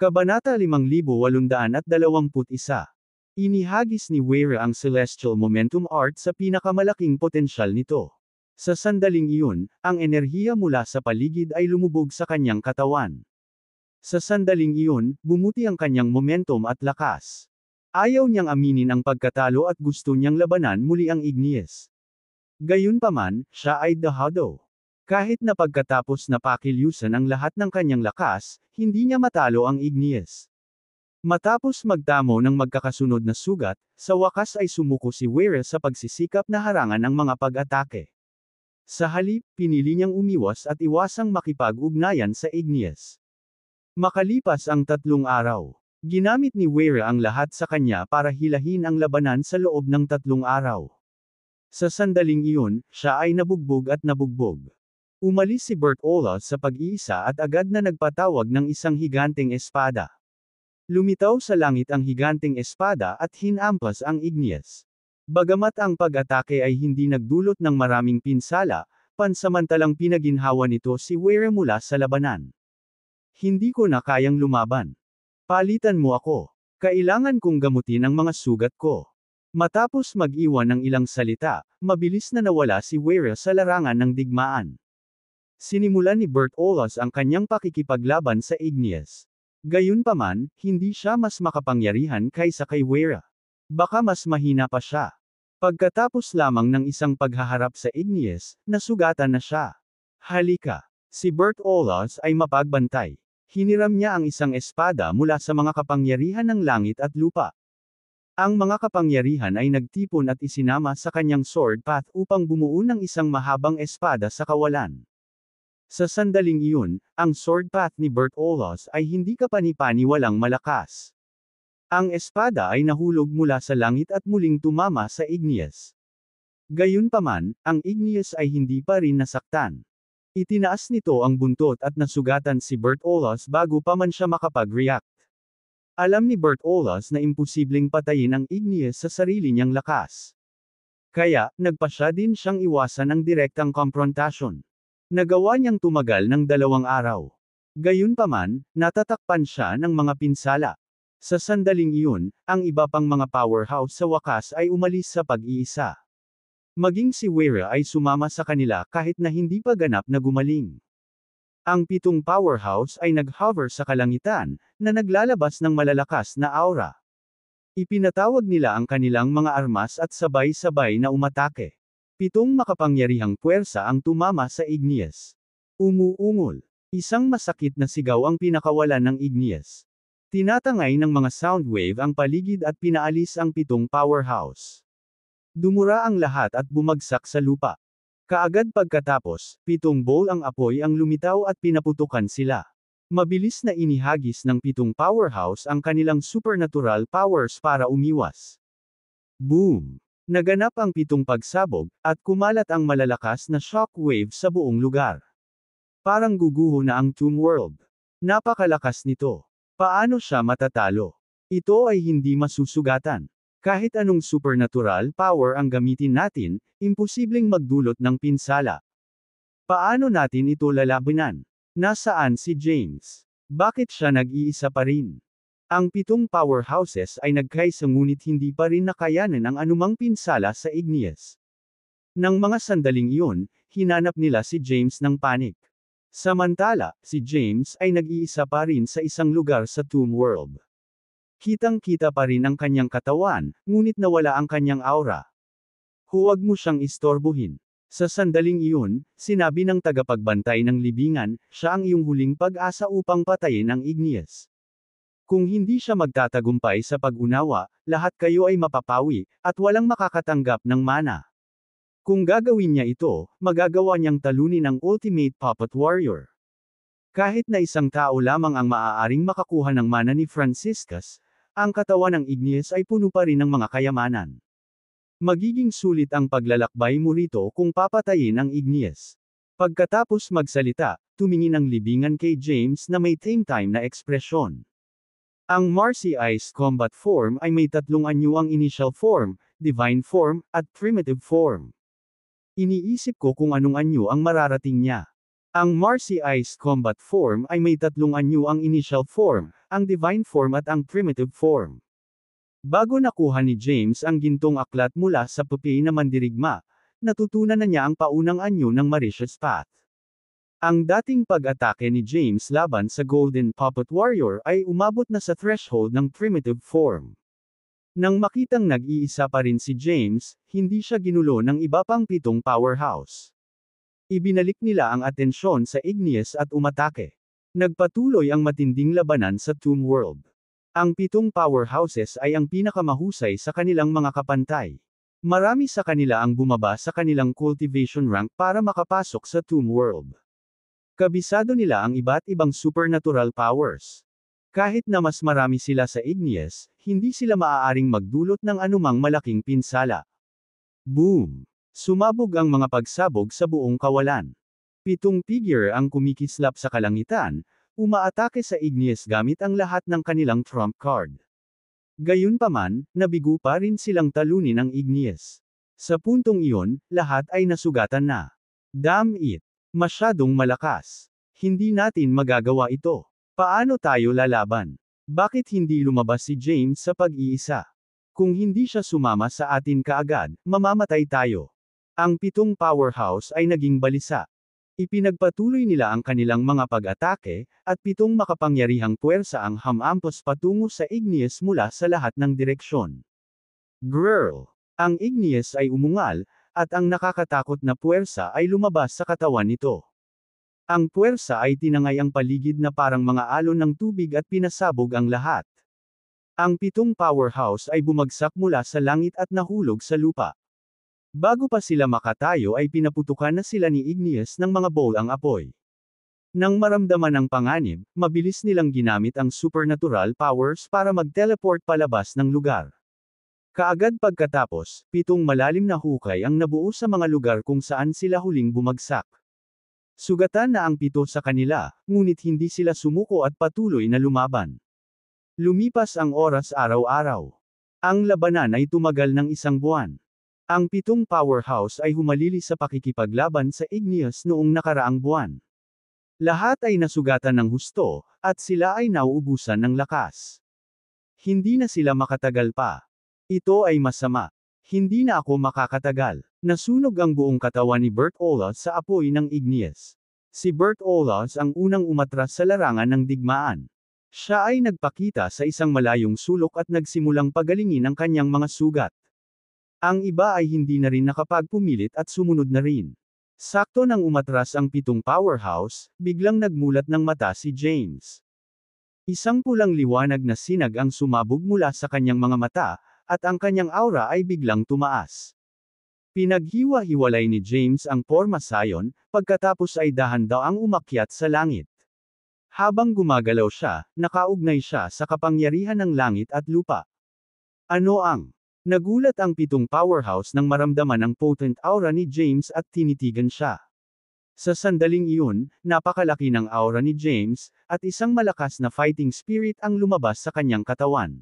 Kabanata 5821. Inihagis ni Weira ang Celestial Momentum Art sa pinakamalaking potensyal nito. Sa sandaling iyon, ang enerhiya mula sa paligid ay lumubog sa kanyang katawan. Sa sandaling iyon, bumuti ang kanyang momentum at lakas. Ayaw niyang aminin ang pagkatalo at gusto niyang labanan muli ang Igneous. Gayunpaman, siya ay dahado. Kahit na pagkatapos na pakilyusan ang lahat ng kanyang lakas, hindi niya matalo ang Igneous. Matapos magtamo ng magkakasunod na sugat, sa wakas ay sumuko si Weira sa pagsisikap na harangan ang mga pag-atake. Sa halip, pinili niyang umiwas at iwasang makipag-ugnayan sa Igneous. Makalipas ang 3 araw, ginamit ni Weira ang lahat sa kanya para hilahin ang labanan sa loob ng 3 araw. Sa sandaling iyon, siya ay nabugbog at nabugbog. Umalis si Bertolus sa pag-iisa at agad na nagpatawag ng isang higanteng espada. Lumitaw sa langit ang higanteng espada at hinampas ang Igneous. Bagamat ang pag-atake ay hindi nagdulot ng maraming pinsala, pansamantalang pinaginhawa nito si Weira mula sa labanan. Hindi ko na kayang lumaban. Palitan mo ako. Kailangan kong gamutin ang mga sugat ko. Matapos mag-iwan ng ilang salita, mabilis na nawala si Weira sa larangan ng digmaan. Sinimulan ni Bertolus ang kanyang pakikipaglaban sa Igneous. Gayunpaman, hindi siya mas makapangyarihan kaysa kay Weira. Baka mas mahina pa siya. Pagkatapos lamang ng isang paghaharap sa Igneous, nasugatan na siya. Halika. Si Bertolus ay mapagbantay. Hiniram niya ang isang espada mula sa mga kapangyarihan ng langit at lupa. Ang mga kapangyarihan ay nagtipon at isinama sa kanyang sword path upang bumuo ng isang mahabang espada sa kawalan. Sa sandaling iyon, ang sword path ni Bertolus ay hindi kapani-paniwalang malakas. Ang espada ay nahulog mula sa langit at muling tumama sa Igneous. Gayunpaman, ang Igneous ay hindi pa rin nasaktan. Itinaas nito ang buntot at nasugatan si Bertolus bago pa man siya makapag-react. Alam ni Bertolus na imposibleng patayin ang Igneous sa sarili niyang lakas. Kaya, nagpasya din siyang iwasan ang direktang konfrontasyon. Nagawa niyang tumagal ng 2 araw. Gayunpaman, natatakpan siya ng mga pinsala. Sa sandaling iyon, ang iba pang mga powerhouse sa wakas ay umalis sa pag-iisa. Maging si Weira ay sumama sa kanila kahit na hindi pa ganap na gumaling. Ang 7 powerhouse ay nag-hover sa kalangitan, na naglalabas ng malalakas na aura. Ipinatawag nila ang kanilang mga armas at sabay-sabay na umatake. 7 makapangyarihang puwersa ang tumama sa Igneous. Umuungol. Isang masakit na sigaw ang pinakawalan ng Igneous. Tinatangay ng mga sound wave ang paligid at pinaalis ang 7 powerhouse. Dumura ang lahat at bumagsak sa lupa. Kaagad pagkatapos, 7 bowl ang apoy ang lumitaw at pinaputukan sila. Mabilis na inihagis ng 7 powerhouse ang kanilang supernatural powers para umiwas. Boom! Naganap ang 7 pagsabog, at kumalat ang malalakas na shockwave sa buong lugar. Parang guguho na ang Tomb World. Napakalakas nito. Paano siya matatalo? Ito ay hindi masusugatan. Kahit anong supernatural power ang gamitin natin, imposibleng magdulot ng pinsala. Paano natin ito lalabanan? Nasaan si James? Bakit siya nag-iisa pa rin? Ang 7 powerhouses ay nagkaisa ngunit hindi pa rin nakayanan ang anumang pinsala sa Igneous. Nang mga sandaling iyon, hinanap nila si James ng panik. Samantala, si James ay nag-iisa pa rin sa isang lugar sa Tomb World. Kitang-kita pa rin ang kanyang katawan, ngunit nawala ang kanyang aura. Huwag mo siyang istorbohin. Sa sandaling iyon, sinabi ng tagapagbantay ng libingan, siya ang iyong huling pag-asa upang patayin ang Igneous. Kung hindi siya magtatagumpay sa pag-unawa, lahat kayo ay mapapawi, at walang makakatanggap ng mana. Kung gagawin niya ito, magagawa niyang talunin ang Ultimate Puppet Warrior. Kahit na isang tao lamang ang maaaring makakuha ng mana ni Franciscus, ang katawan ng Igneous ay puno pa rin ng mga kayamanan. Magiging sulit ang paglalakbay mo rito kung papatayin ang Igneous. Pagkatapos magsalita, tumingin ang libingan kay James na may time na ekspresyon. Ang Marcy Ice Combat Form ay may 3 anyo ang initial form, divine form, at primitive form. Iniisip ko kung anong anyo ang mararating niya. Ang Marcy Ice Combat Form ay may 3 anyo ang initial form, ang divine form at ang primitive form. Bago nakuha ni James ang gintong aklat mula sa papel na mandirigma, natutunan na niya ang paunang anyo ng Mauritius Path. Ang dating pag-atake ni James laban sa Golden Puppet Warrior ay umabot na sa threshold ng primitive form. Nang makitang nag-iisa pa rin si James, hindi siya ginulo ng iba pang 7 powerhouse. Ibinalik nila ang atensyon sa Igneous at umatake. Nagpatuloy ang matinding labanan sa Tomb World. Ang 7 powerhouses ay ang pinakamahusay sa kanilang mga kapantay. Marami sa kanila ang bumaba sa kanilang cultivation rank para makapasok sa Tomb World. Kabisado nila ang iba't ibang supernatural powers. Kahit na mas marami sila sa Igneous, hindi sila maaaring magdulot ng anumang malaking pinsala. Boom! Sumabog ang mga pagsabog sa buong kawalan. 7 figure ang kumikislap sa kalangitan, umaatake sa Igneous gamit ang lahat ng kanilang trump card. Gayunpaman, nabigo pa rin silang talunin ang Igneous. Sa puntong iyon, lahat ay nasugatan na. Damn it! Masyadong malakas. Hindi natin magagawa ito. Paano tayo lalaban? Bakit hindi lumabas si James sa pag-iisa? Kung hindi siya sumama sa atin kaagad, mamamatay tayo. Ang 7 powerhouse ay naging balisa. Ipinagpatuloy nila ang kanilang mga pag-atake, at 7 makapangyarihang puwersa ang hamampos patungo sa Igneous mula sa lahat ng direksyon. Girl! Ang Igneous ay umungal, at ang nakakatakot na puwersa ay lumabas sa katawan nito. Ang puwersa ay tinangay ang paligid na parang mga alon ng tubig at pinasabog ang lahat. Ang 7 powerhouse ay bumagsak mula sa langit at nahulog sa lupa. Bago pa sila makatayo ay pinaputukan na sila ni Igneous ng mga bolang apoy. Nang maramdaman ang panganib, mabilis nilang ginamit ang supernatural powers para mag-teleport palabas ng lugar. Kaagad pagkatapos, 7 malalim na hukay ang nabuo sa mga lugar kung saan sila huling bumagsak. Sugatan na ang 7 sa kanila, ngunit hindi sila sumuko at patuloy na lumaban. Lumipas ang oras araw-araw. Ang labanan ay tumagal ng 1 buwan. Ang 7 powerhouse ay humalili sa pakikipaglaban sa Igneous noong nakaraang buwan. Lahat ay nasugatan ng husto, at sila ay nauubusan ng lakas. Hindi na sila makatagal pa. Ito ay masama. Hindi na ako makakatagal. Nasunog ang buong katawan ni Bert Olas sa apoy ng Igneous. Si Bert Olas ang unang umatras sa larangan ng digmaan. Siya ay nagpakita sa isang malayong sulok at nagsimulang pagalingin ang kanyang mga sugat. Ang iba ay hindi na rin nakapagpumilit at sumunod na rin. Sakto nang umatras ang 7 powerhouse, biglang nagmulat ng mata si James. Isang pulang liwanag na sinag ang sumabog mula sa kanyang mga mata, at ang kanyang aura ay biglang tumaas. Pinaghiwa-hiwalay ni James ang porma sayon, pagkatapos ay dahan-daang umakyat sa langit. Habang gumagalaw siya, nakaugnay siya sa kapangyarihan ng langit at lupa. Ano ang? Nagulat ang 7 powerhouse nang maramdaman ang potent aura ni James at tinitigan siya. Sa sandaling iyon, napakalaki ng aura ni James, at isang malakas na fighting spirit ang lumabas sa kanyang katawan.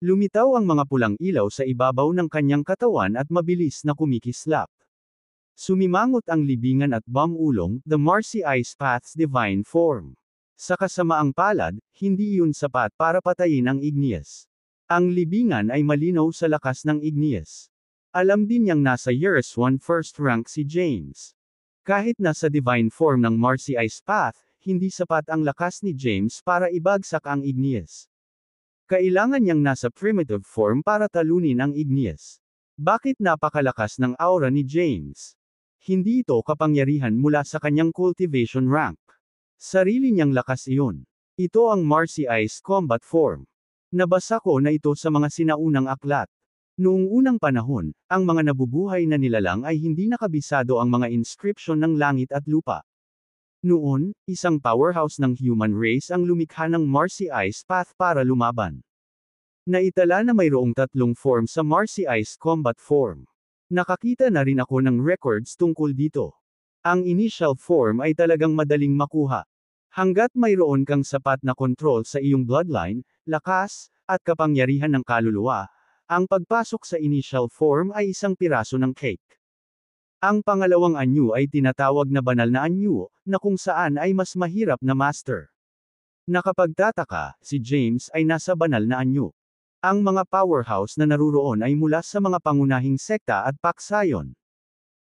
Lumitaw ang mga pulang ilaw sa ibabaw ng kanyang katawan at mabilis na kumikislap. Sumimangot ang libingan at bumulong, the Marcy Ice Path's divine form. Sa kasamaang palad, hindi iyon sapat para patayin ang Igneous. Ang libingan ay malinaw sa lakas ng Igneous. Alam din niyang nasa Years 1 first rank si James. Kahit nasa divine form ng Marcy Ice Path, hindi sapat ang lakas ni James para ibagsak ang Igneous. Kailangan niyang nasa primitive form para talunin ang Igneous. Bakit napakalakas ng aura ni James? Hindi ito kapangyarihan mula sa kanyang cultivation rank. Sarili niyang lakas iyon. Ito ang Marcy Ice combat form. Nabasa ko na ito sa mga sinaunang aklat. Noong unang panahon, ang mga nabubuhay na nilalang ay hindi nakabisado ang mga inscription ng langit at lupa. Noon, isang powerhouse ng human race ang lumikha ng Marcy Ice Path para lumaban. Naitala na mayroong 3 form sa Marcy Ice combat form. Nakakita na rin ako ng records tungkol dito. Ang initial form ay talagang madaling makuha. Hanggat mayroon kang sapat na control sa iyong bloodline, lakas, at kapangyarihan ng kaluluwa, ang pagpasok sa initial form ay isang piraso ng cake. Ang pangalawang anyo ay tinatawag na banal na anyo, na kung saan ay mas mahirap na master. Nakapagtataka, si James ay nasa banal na anyo. Ang mga powerhouse na naruroon ay mula sa mga pangunahing sekta at paksayon.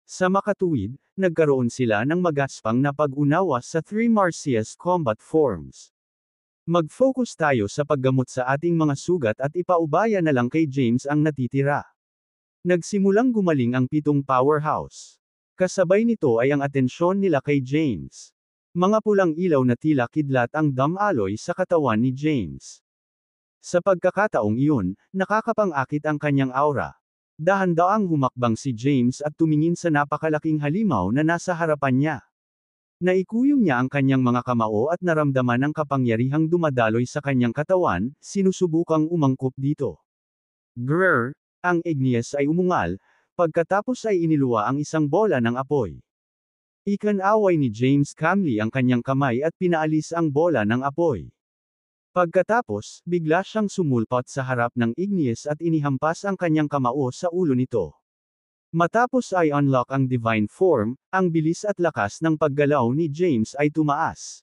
Sa makatuwid, nagkaroon sila ng magaspang na pag-unawa sa Three Marsyas combat forms. Mag-focus tayo sa paggamot sa ating mga sugat at ipaubaya na lang kay James ang natitira. Nagsimulang gumaling ang 7 powerhouse. Kasabay nito ay ang atensyon nila kay James. Mga pulang ilaw na tila kidlat ang damaloy sa katawan ni James. Sa pagkakataong iyon, nakakapang-akit ang kanyang aura. Dahan-daang humakbang si James at tumingin sa napakalaking halimaw na nasa harapan niya. Naikuyom niya ang kanyang mga kamao at naramdaman ang kapangyarihang dumadaloy sa kanyang katawan, sinusubukang umangkop dito. Grrr! Ang Igneous ay umungal, pagkatapos ay iniluwa ang isang bola ng apoy. Ikinaway ni James calmly ang kanyang kamay at pinaalis ang bola ng apoy. Pagkatapos, bigla siyang sumulpot sa harap ng Igneous at inihampas ang kanyang kamao sa ulo nito. Matapos ay unlock ang divine form, ang bilis at lakas ng paggalaw ni James ay tumaas.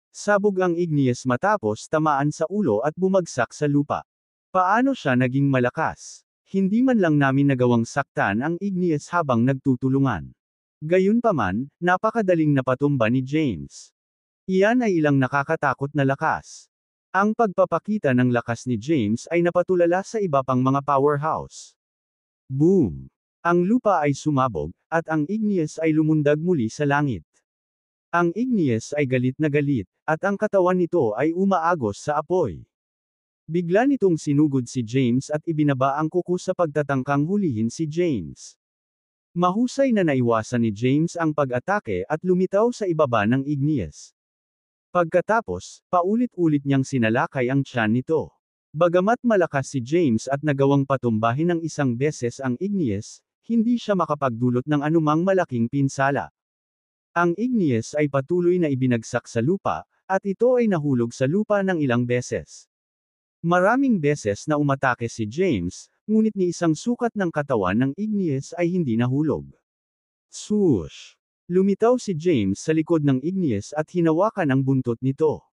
Sabog ang Igneous matapos tamaan sa ulo at bumagsak sa lupa. Paano siya naging malakas? Hindi man lang namin nagawang saktan ang Igneous habang nagtutulungan. Gayunpaman, napakadaling napatumba ni James. Iyan ay ilang nakakatakot na lakas. Ang pagpapakita ng lakas ni James ay napatulala sa iba pang mga powerhouse. Boom! Ang lupa ay sumabog, at ang Igneous ay lumundag muli sa langit. Ang Igneous ay galit na galit, at ang katawan nito ay umaagos sa apoy. Bigla nitong sinugod si James at ibinaba ang kuko sa pagtatangkang hulihin si James. Mahusay na naiwasan ni James ang pag-atake at lumitaw sa ibaba ng Igneous. Pagkatapos, paulit-ulit niyang sinalakay ang tiyan nito. Bagamat malakas si James at nagawang patumbahin ng isang beses ang Igneous, hindi siya makapagdulot ng anumang malaking pinsala. Ang Igneous ay patuloy na ibinagsak sa lupa, at ito ay nahulog sa lupa ng ilang beses. Maraming beses na umatake si James, ngunit ni isang sukat ng katawan ng Igneous ay hindi nahulog. Swoosh! Lumitaw si James sa likod ng Igneous at hinawakan ang buntot nito.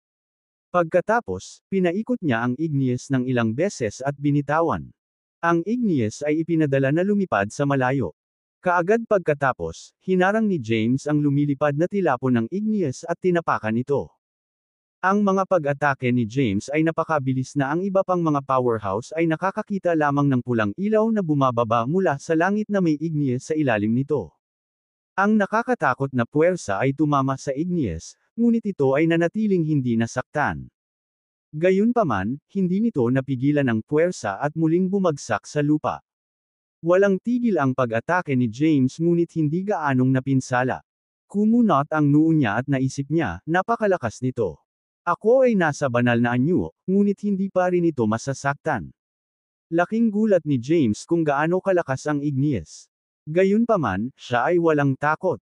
Pagkatapos, pinaikot niya ang Igneous ng ilang beses at binitawan. Ang Igneous ay ipinadala na lumipad sa malayo. Kaagad pagkatapos, hinarang ni James ang lumilipad na tilapon ng Igneous at tinapakan ito. Ang mga pag-atake ni James ay napakabilis na ang iba pang mga powerhouse ay nakakakita lamang ng pulang ilaw na bumababa mula sa langit na may Igneous sa ilalim nito. Ang nakakatakot na puwersa ay tumama sa Igneous, ngunit ito ay nanatiling hindi nasaktan. Gayunpaman, hindi nito napigilan ang puwersa at muling bumagsak sa lupa. Walang tigil ang pag-atake ni James ngunit hindi gaanong napinsala. Kumunot ang noo niya at naisip niya, napakalakas nito. Ako ay nasa banal na anyo, ngunit hindi pa rin ito masasaktan. Laking gulat ni James kung gaano kalakas ang Igneous. Gayunpaman, siya ay walang takot.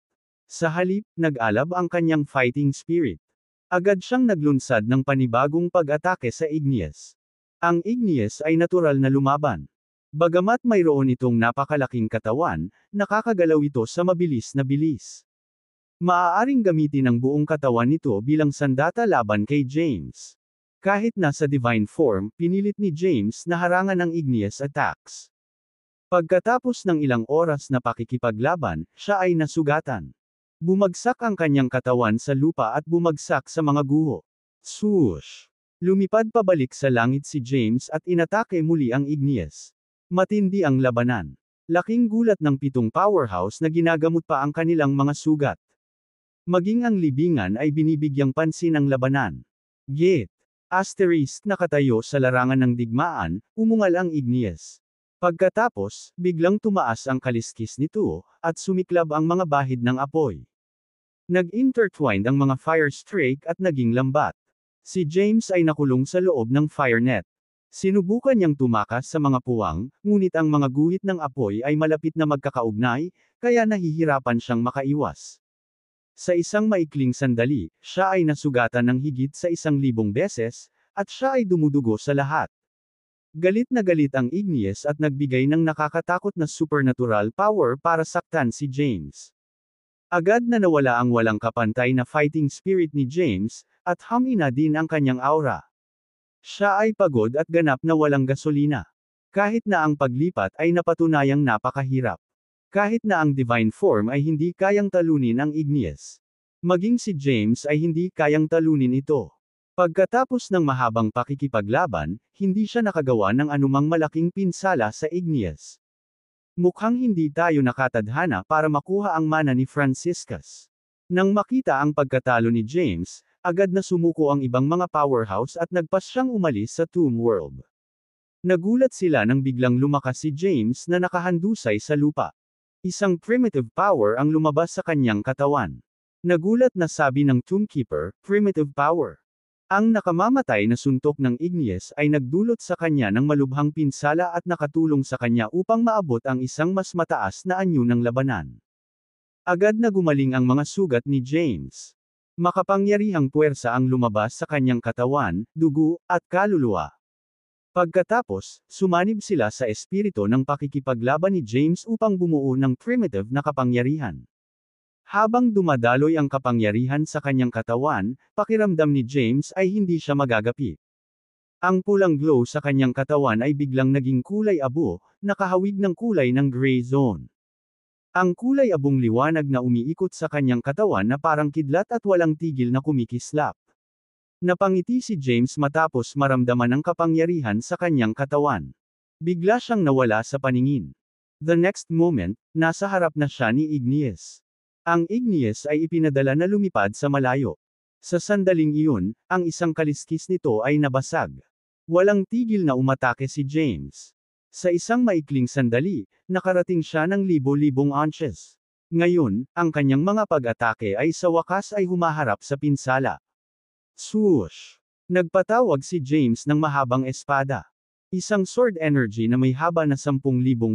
Sa halip, nag-alab ang kanyang fighting spirit. Agad siyang naglunsad ng panibagong pag-atake sa Igneous. Ang Igneous ay natural na lumaban. Bagamat mayroon itong napakalaking katawan, nakakagalaw ito sa mabilis na bilis. Maaaring gamitin ang buong katawan nito bilang sandata laban kay James. Kahit nasa divine form, pinilit ni James na harangan ang Igneous attacks. Pagkatapos ng ilang oras na pakikipaglaban, siya ay nasugatan. Bumagsak ang kanyang katawan sa lupa at bumagsak sa mga guho. Swoosh! Lumipad pabalik sa langit si James at inatake muli ang Igneous. Matindi ang labanan. Laking gulat ng 7 powerhouse na ginagamot pa ang kanilang mga sugat. Maging ang libingan ay binibigyang pansin ang labanan. Git! Asterisk nakatayo sa larangan ng digmaan, umungal ang Igneous. Pagkatapos, biglang tumaas ang kaliskis nito, at sumiklab ang mga bahid ng apoy. Nag-intertwined ang mga fire streak at naging lambat. Si James ay nakulong sa loob ng fire net. Sinubukan niyang tumakas sa mga puwang, ngunit ang mga guhit ng apoy ay malapit na magkakaugnay, kaya nahihirapan siyang makaiwas. Sa isang maikling sandali, siya ay nasugatan ng higit sa 1,000 beses, at siya ay dumudugo sa lahat. Galit na galit ang Igneous at nagbigay ng nakakatakot na supernatural power para saktan si James. Agad na nawala ang walang kapantay na fighting spirit ni James, at humina din ang kanyang aura. Siya ay pagod at ganap na walang gasolina. Kahit na ang paglipat ay napatunayang napakahirap. Kahit na ang divine form ay hindi kayang talunin ang Igneous. Maging si James ay hindi kayang talunin ito. Pagkatapos ng mahabang pakikipaglaban, hindi siya nakagawa ng anumang malaking pinsala sa Igneous. Mukhang hindi tayo nakatadhana para makuha ang mana ni Franciscus. Nang makita ang pagkatalo ni James, agad na sumuko ang ibang mga powerhouse at nagpas siyang umalis sa Tomb World. Nagulat sila nang biglang lumakas si James na nakahandusay sa lupa. Isang primitive power ang lumabas sa kanyang katawan. Nagulat na sabi ng Tombkeeper, primitive power. Ang nakamamatay na suntok ng Igneous ay nagdulot sa kanya ng malubhang pinsala at nakatulong sa kanya upang maabot ang isang mas mataas na anyo ng labanan. Agad na gumaling ang mga sugat ni James. Makapangyarihang puwersa ang lumabas sa kanyang katawan, dugo, at kaluluwa. Pagkatapos, sumanib sila sa espiritu ng pakikipaglaban ni James upang bumuo ng primitive na kapangyarihan. Habang dumadaloy ang kapangyarihan sa kanyang katawan, pakiramdam ni James ay hindi siya magagapi. Ang pulang glow sa kanyang katawan ay biglang naging kulay abo, nakahawig ng kulay ng gray zone. Ang kulay abong liwanag na umiikot sa kanyang katawan na parang kidlat at walang tigil na kumikislap. Napangiti si James matapos maramdaman ang kapangyarihan sa kanyang katawan. Bigla siyang nawala sa paningin. The next moment, nasa harap na siya ni Igneous. Ang Igneous ay ipinadala na lumipad sa malayo. Sa sandaling iyon, ang isang kaliskis nito ay nabasag. Walang tigil na umatake si James. Sa isang maikling sandali, nakarating siya ng libo-libong inches. Ngayon, ang kanyang mga pag-atake ay sa wakas ay humaharap sa pinsala. Swoosh! Nagpatawag si James ng mahabang espada. Isang sword energy na may haba na 10,000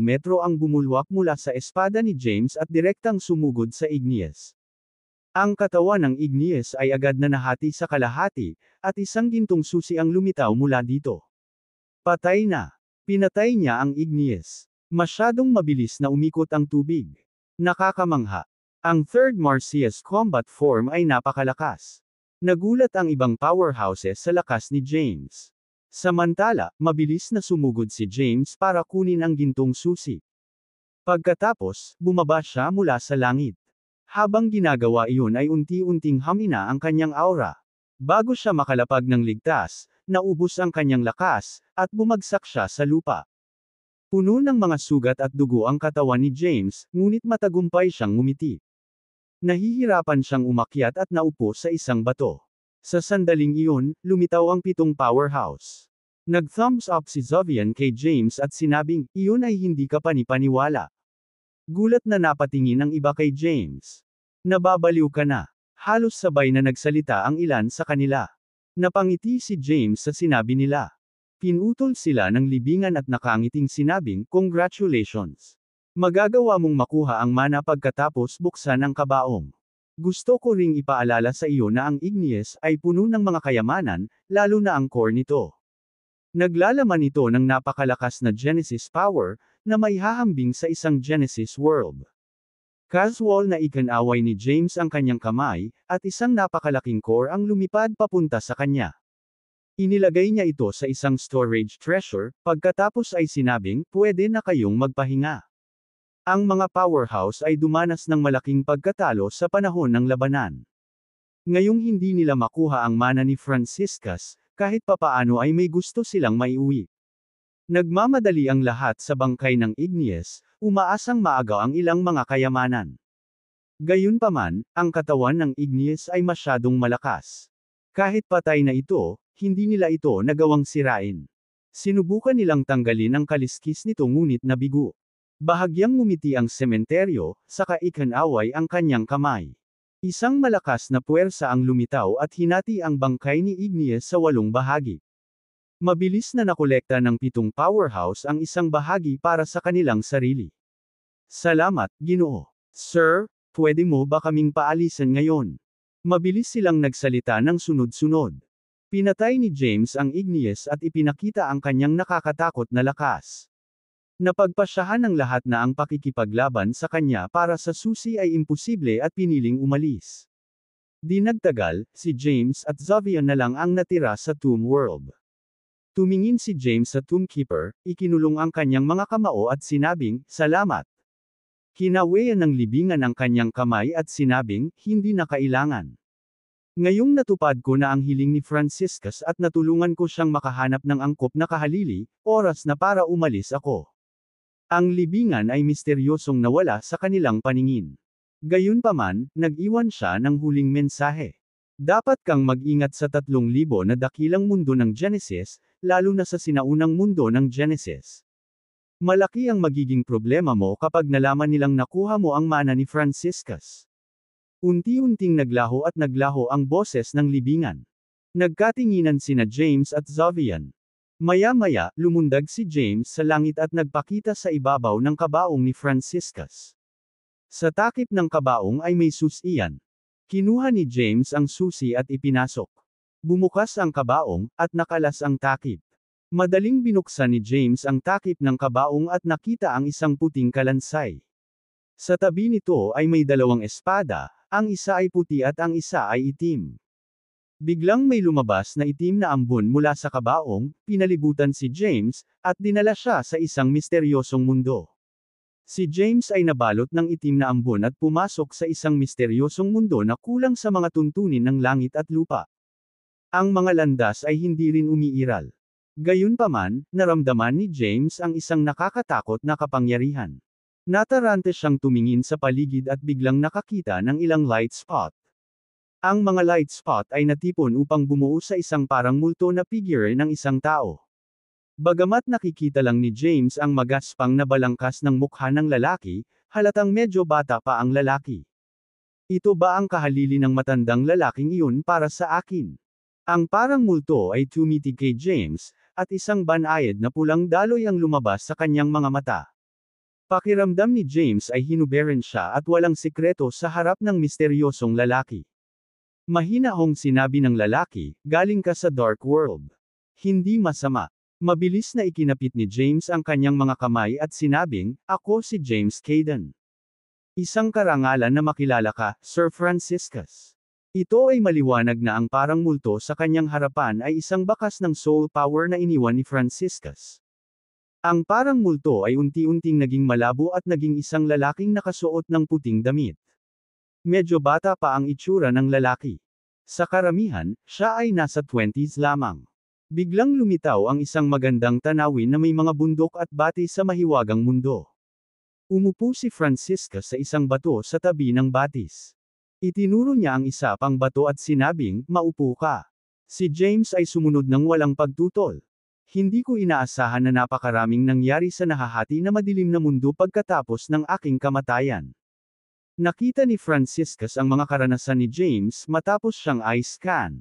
metro ang bumulwak mula sa espada ni James at direktang sumugod sa Igneous. Ang katawan ng Igneous ay agad na nahati sa kalahati, at isang gintong susi ang lumitaw mula dito. Patay na. Pinatay niya ang Igneous. Masyadong mabilis na umikot ang tubig. Nakakamangha. Ang third Marsyas combat form ay napakalakas. Nagulat ang ibang powerhouses sa lakas ni James. Samantala, mabilis na sumugod si James para kunin ang gintong susi. Pagkatapos, bumaba siya mula sa langit. Habang ginagawa iyon ay unti-unting hamina ang kanyang aura. Bago siya makalapag ng ligtas, naubos ang kanyang lakas, at bumagsak siya sa lupa. Puno ng mga sugat at dugo ang katawan ni James, ngunit matagumpay siyang ngumiti. Nahihirapan siyang umakyat at naupo sa isang bato. Sa sandaling iyon, lumitaw ang 7 powerhouse. Nag-thumbs up si Zovian kay James at sinabing, iyon ay hindi ka panipaniwala. Gulat na napatingin ang iba kay James. Nababaliw ka na. Halos sabay na nagsalita ang ilan sa kanila. Napangiti si James sa sinabi nila. Pinutol sila ng libingan at nakangiting sinabing, congratulations. Magagawa mong makuha ang mana pagkatapos buksan ang kabaong. Gusto ko ring ipaalala sa iyo na ang Igneous ay puno ng mga kayamanan, lalo na ang core nito. Naglalaman ito ng napakalakas na Genesis power, na maihahambing sa isang Genesis world. Casual na ikinaway ni James ang kanyang kamay, at isang napakalaking core ang lumipad papunta sa kanya. Inilagay niya ito sa isang storage treasure, pagkatapos ay sinabing, pwede na kayong magpahinga. Ang mga powerhouse ay dumanas ng malaking pagkatalo sa panahon ng labanan. Ngayong hindi nila makuha ang mana ni Franciscus, kahit papaano ay may gusto silang maiuwi. Nagmamadali ang lahat sa bangkay ng Igneous, umaasang maagaw ang ilang mga kayamanan. Gayunpaman, ang katawan ng Igneous ay masyadong malakas. Kahit patay na ito, hindi nila ito nagawang sirain. Sinubukan nilang tanggalin ang kaliskis nito ngunit nabigo. Bahagyang ngumiti ang sementeryo, saka ikinaway ang kanyang kamay. Isang malakas na puwersa ang lumitaw at hinati ang bangkay ni Igneous sa 8 bahagi. Mabilis na nakolekta ng 7 powerhouse ang isang bahagi para sa kanilang sarili. Salamat, Ginoo. Sir, pwede mo ba kaming paalisan ngayon? Mabilis silang nagsalita ng sunod-sunod. Pinatay ni James ang Igneous at ipinakita ang kanyang nakakatakot na lakas. Napagpasyahan ng lahat na ang pakikipaglaban sa kanya para sa susi ay imposible at piniling umalis. Di nagtagal, si James at Xavier na lang ang natira sa Tomb World. Tumingin si James sa Tombkeeper, ikinulong ang kanyang mga kamao at sinabing, "Salamat." Kinawayan ng libingan ang kanyang kamay at sinabing, "Hindi na kailangan." Ngayong natupad ko na ang hiling ni Franciscus at natulungan ko siyang makahanap ng angkop na kahalili, oras na para umalis ako. Ang libingan ay misteryosong nawala sa kanilang paningin. Gayunpaman, nag-iwan siya ng huling mensahe. Dapat kang mag-ingat sa 3,000 na dakilang mundo ng Genesis, lalo na sa sinaunang mundo ng Genesis. Malaki ang magiging problema mo kapag nalaman nilang nakuha mo ang mana ni Franciscus. Unti-unting naglaho ang boses ng libingan. Nagkatinginan sina James at Xavier. Maya-maya, lumundag si James sa langit at nagpakita sa ibabaw ng kabaong ni Franciscus. Sa takip ng kabaong ay may susian. Kinuha ni James ang susi at ipinasok. Bumukas ang kabaong, at nakalas ang takip. Madaling binuksan ni James ang takip ng kabaong at nakita ang isang puting kalansay. Sa tabi nito ay may 2 espada, ang isa ay puti at ang isa ay itim. Biglang may lumabas na itim na ambon mula sa kabaong, pinalibutan si James, at dinala siya sa isang misteryosong mundo. Si James ay nabalot ng itim na ambon at pumasok sa isang misteryosong mundo na kulang sa mga tuntunin ng langit at lupa. Ang mga landas ay hindi rin umiiral. Gayunpaman, naramdaman ni James ang isang nakakatakot na kapangyarihan. Natarante siyang tumingin sa paligid at biglang nakakita ng ilang light spot. Ang mga light spot ay natipon upang bumuo sa isang parang multo na figure ng isang tao. Bagamat nakikita lang ni James ang magaspang na balangkas ng mukha ng lalaki, halatang medyo bata pa ang lalaki. Ito ba ang kahalili ng matandang lalaking iyon para sa akin? Ang parang multo ay tumitig kay James, at isang banayad na pulang daloy ang lumabas sa kanyang mga mata. Pakiramdam ni James ay hinuberan siya at walang sikreto sa harap ng misteryosong lalaki. Mahinahong sinabi ng lalaki, "Galing ka sa Dark World. Hindi masama." Mabilis na ikinapit ni James ang kanyang mga kamay at sinabing, "Ako si James Caden. Isang karangalan na makilala ka, Sir Franciscus." Ito ay maliwanag na ang parang multo sa kanyang harapan ay isang bakas ng soul power na iniwan ni Franciscus. Ang parang multo ay unti-unting naging malabo at naging isang lalaking nakasuot ng puting damit. Medyo bata pa ang itsura ng lalaki. Sa karamihan, siya ay nasa 20s lamang. Biglang lumitaw ang isang magandang tanawin na may mga bundok at bati sa mahiwagang mundo. Umupo si Franciscus sa isang bato sa tabi ng batis. Itinuro niya ang isa pang bato at sinabing, "Maupo ka." Si James ay sumunod ng walang pagtutol. Hindi ko inaasahan na napakaraming nangyari sa nahahati na madilim na mundo pagkatapos ng aking kamatayan. Nakita ni Franciscus ang mga karanasan ni James matapos siyang eye-scan.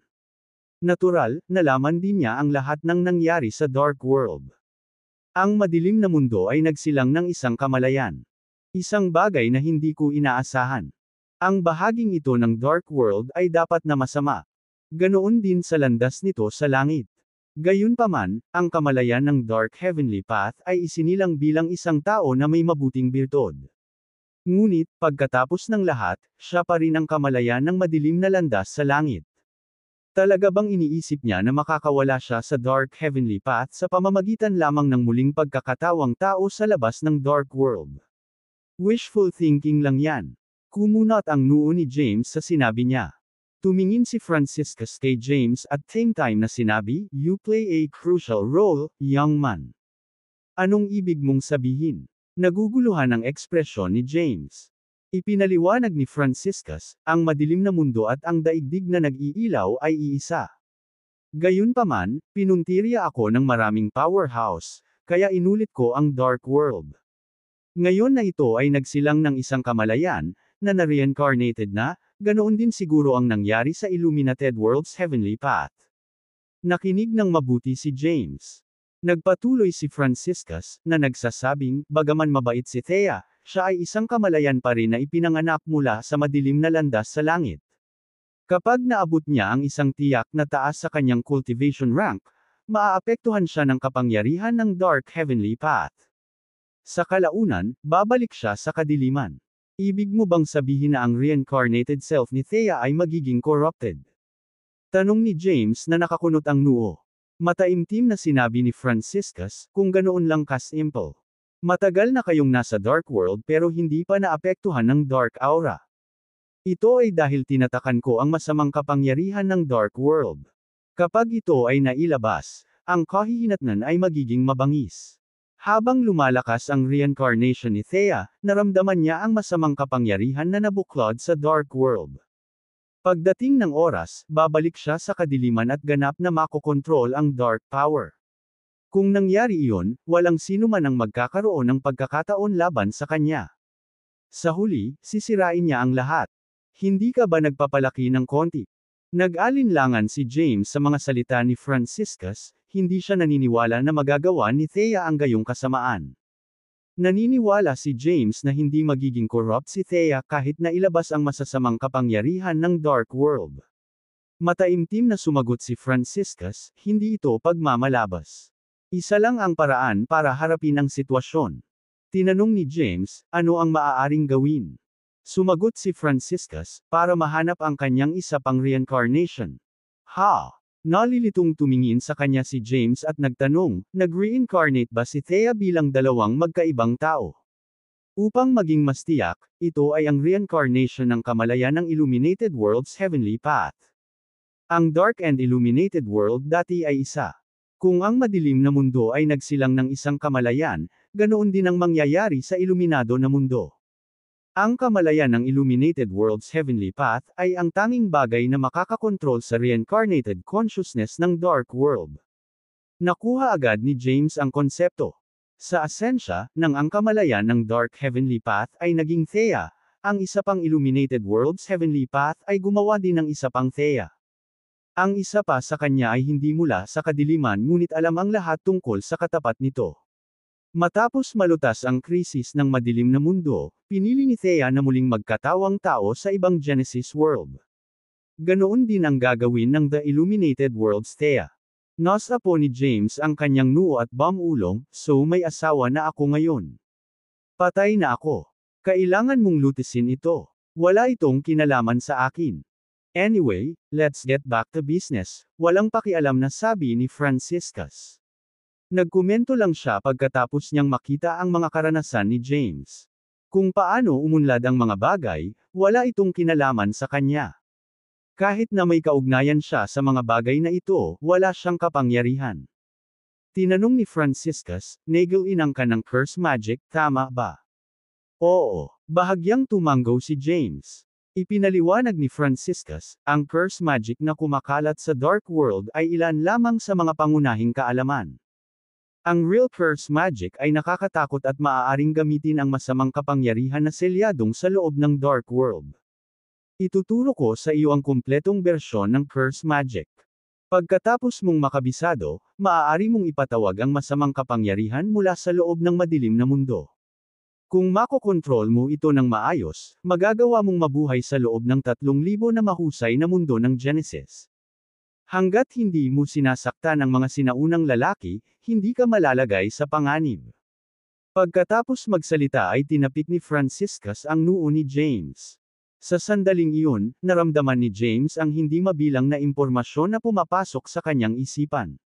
Natural, nalaman din niya ang lahat ng nangyari sa Dark World. Ang madilim na mundo ay nagsilang ng isang kamalayan. Isang bagay na hindi ko inaasahan. Ang bahaging ito ng Dark World ay dapat na masama. Ganoon din sa landas nito sa langit. Gayunpaman, ang kamalayan ng Dark Heavenly Path ay isinilang bilang isang tao na may mabuting birtod. Ngunit, pagkatapos ng lahat, siya pa rin ang kamalayan ng madilim na landas sa langit. Talaga bang iniisip niya na makakawala siya sa Dark Heavenly Path sa pamamagitan lamang ng muling pagkakatawang tao sa labas ng Dark World? Wishful thinking lang yan. Kumunat ang noo ni James sa sinabi niya. Tumingin si Franciscus kay James at same time na sinabi, "You play a crucial role, young man." Anong ibig mong sabihin? Naguguluhan ang ekspresyon ni James. Ipinaliwanag ni Franciscus, ang madilim na mundo at ang daigdig na nag-iilaw ay iisa. Gayunpaman, pinuntirya ako ng maraming powerhouse, kaya inulit ko ang Dark World. Ngayon na ito ay nagsilang ng isang kamalayan, na na-reincarnated na, ganoon din siguro ang nangyari sa Illuminated World's Heavenly Path. Nakinig ng mabuti si James. Nagpatuloy si Franciscus, na nagsasabing, bagaman mabait si Thea, siya ay isang kamalayan pa rin na ipinanganak mula sa madilim na landas sa langit. Kapag naabot niya ang isang tiyak na taas sa kanyang cultivation rank, maaapektuhan siya ng kapangyarihan ng Dark Heavenly Path. Sa kalaunan, babalik siya sa kadiliman. Ibig mo bang sabihin na ang reincarnated self ni Thea ay magiging corrupted? Tanong ni James na nakakunot ang noo. Mataimtim na sinabi ni Franciscus, kung ganoon lang ka-simple. Matagal na kayong nasa dark world pero hindi pa naapektuhan ng dark aura. Ito ay dahil tinatakan ko ang masamang kapangyarihan ng dark world. Kapag ito ay nailabas, ang kahihinatnan ay magiging mabangis. Habang lumalakas ang reincarnation ni Thea, naramdaman niya ang masamang kapangyarihan na nabuklod sa dark world. Pagdating ng oras, babalik siya sa kadiliman at ganap na makokontrol ang dark power. Kung nangyari iyon, walang sino man ang magkakaroon ng pagkakataon laban sa kanya. Sa huli, sisirain niya ang lahat. Hindi ka ba nagpapalaki ng konti? Nag-alinlangan si James sa mga salita ni Franciscus, hindi siya naniniwala na magagawa ni Thea ang gayong kasamaan. Naniniwala si James na hindi magiging corrupt si Thea kahit na ilabas ang masasamang kapangyarihan ng dark world. Mataimtim na sumagot si Franciscus, hindi ito pagmamalabas. Isa lang ang paraan para harapin ang sitwasyon. Tinanong ni James, ano ang maaaring gawin? Sumagot si Franciscus, para mahanap ang kanyang isa pang reincarnation. Nalilitong tumingin sa kanya si James at nagtanong, nag-reincarnate ba si Thea bilang dalawang magkaibang tao? Upang maging mas tiyak, ito ay ang reincarnation ng kamalayan ng Illuminated World's Heavenly Path. Ang Dark and Illuminated World dati ay isa. Kung ang madilim na mundo ay nagsilang ng isang kamalayan, ganoon din ang mangyayari sa iluminado na mundo. Ang kamalayan ng Illuminated World's Heavenly Path ay ang tanging bagay na makakakontrol sa reincarnated consciousness ng Dark World. Nakuha agad ni James ang konsepto. Sa asensya, nang ang kamalayan ng Dark Heavenly Path ay naging Thea, ang isa pang Illuminated World's Heavenly Path ay gumawa din ng isa pang Thea. Ang isa pa sa kanya ay hindi mula sa kadiliman ngunit alam ang lahat tungkol sa katapat nito. Matapos malutas ang krisis ng madilim na mundo, pinili ni Thea na muling magkatawang tao sa ibang Genesis world. Ganoon din ang gagawin ng The Illuminated World's Thea. Nasa po ni James ang kanyang noo at bamulong, so may asawa na ako ngayon. Patay na ako. Kailangan mong lutisin ito. Wala itong kinalaman sa akin. Anyway, let's get back to business, walang pakialam na sabi ni Franciscus. Nagkomento lang siya pagkatapos niyang makita ang mga karanasan ni James. Kung paano umunlad ang mga bagay, wala itong kinalaman sa kanya. Kahit na may kaugnayan siya sa mga bagay na ito, wala siyang kapangyarihan. Tinanong ni Franciscus, nagil-inang ka ng curse magic, tama ba? Oo, bahagyang tumanggo si James. Ipinaliwanag ni Franciscus, ang curse magic na kumakalat sa dark world ay ilan lamang sa mga pangunahing kaalaman. Ang real curse magic ay nakakatakot at maaaring gamitin ang masamang kapangyarihan na selyadong sa loob ng dark world. Ituturo ko sa iyo ang kumpletong bersyon ng curse magic. Pagkatapos mong makabisado, maaari mong ipatawag ang masamang kapangyarihan mula sa loob ng madilim na mundo. Kung makokontrol mo ito ng maayos, magagawa mong mabuhay sa loob ng 3,000 na mahusay na mundo ng Genesis. Hanggat hindi mo sinasaktan ang mga sinaunang lalaki, hindi ka malalagay sa panganib. Pagkatapos magsalita ay tinapik ni Franciscus ang noo ni James. Sa sandaling iyon, naramdaman ni James ang hindi mabilang na impormasyon na pumapasok sa kanyang isipan.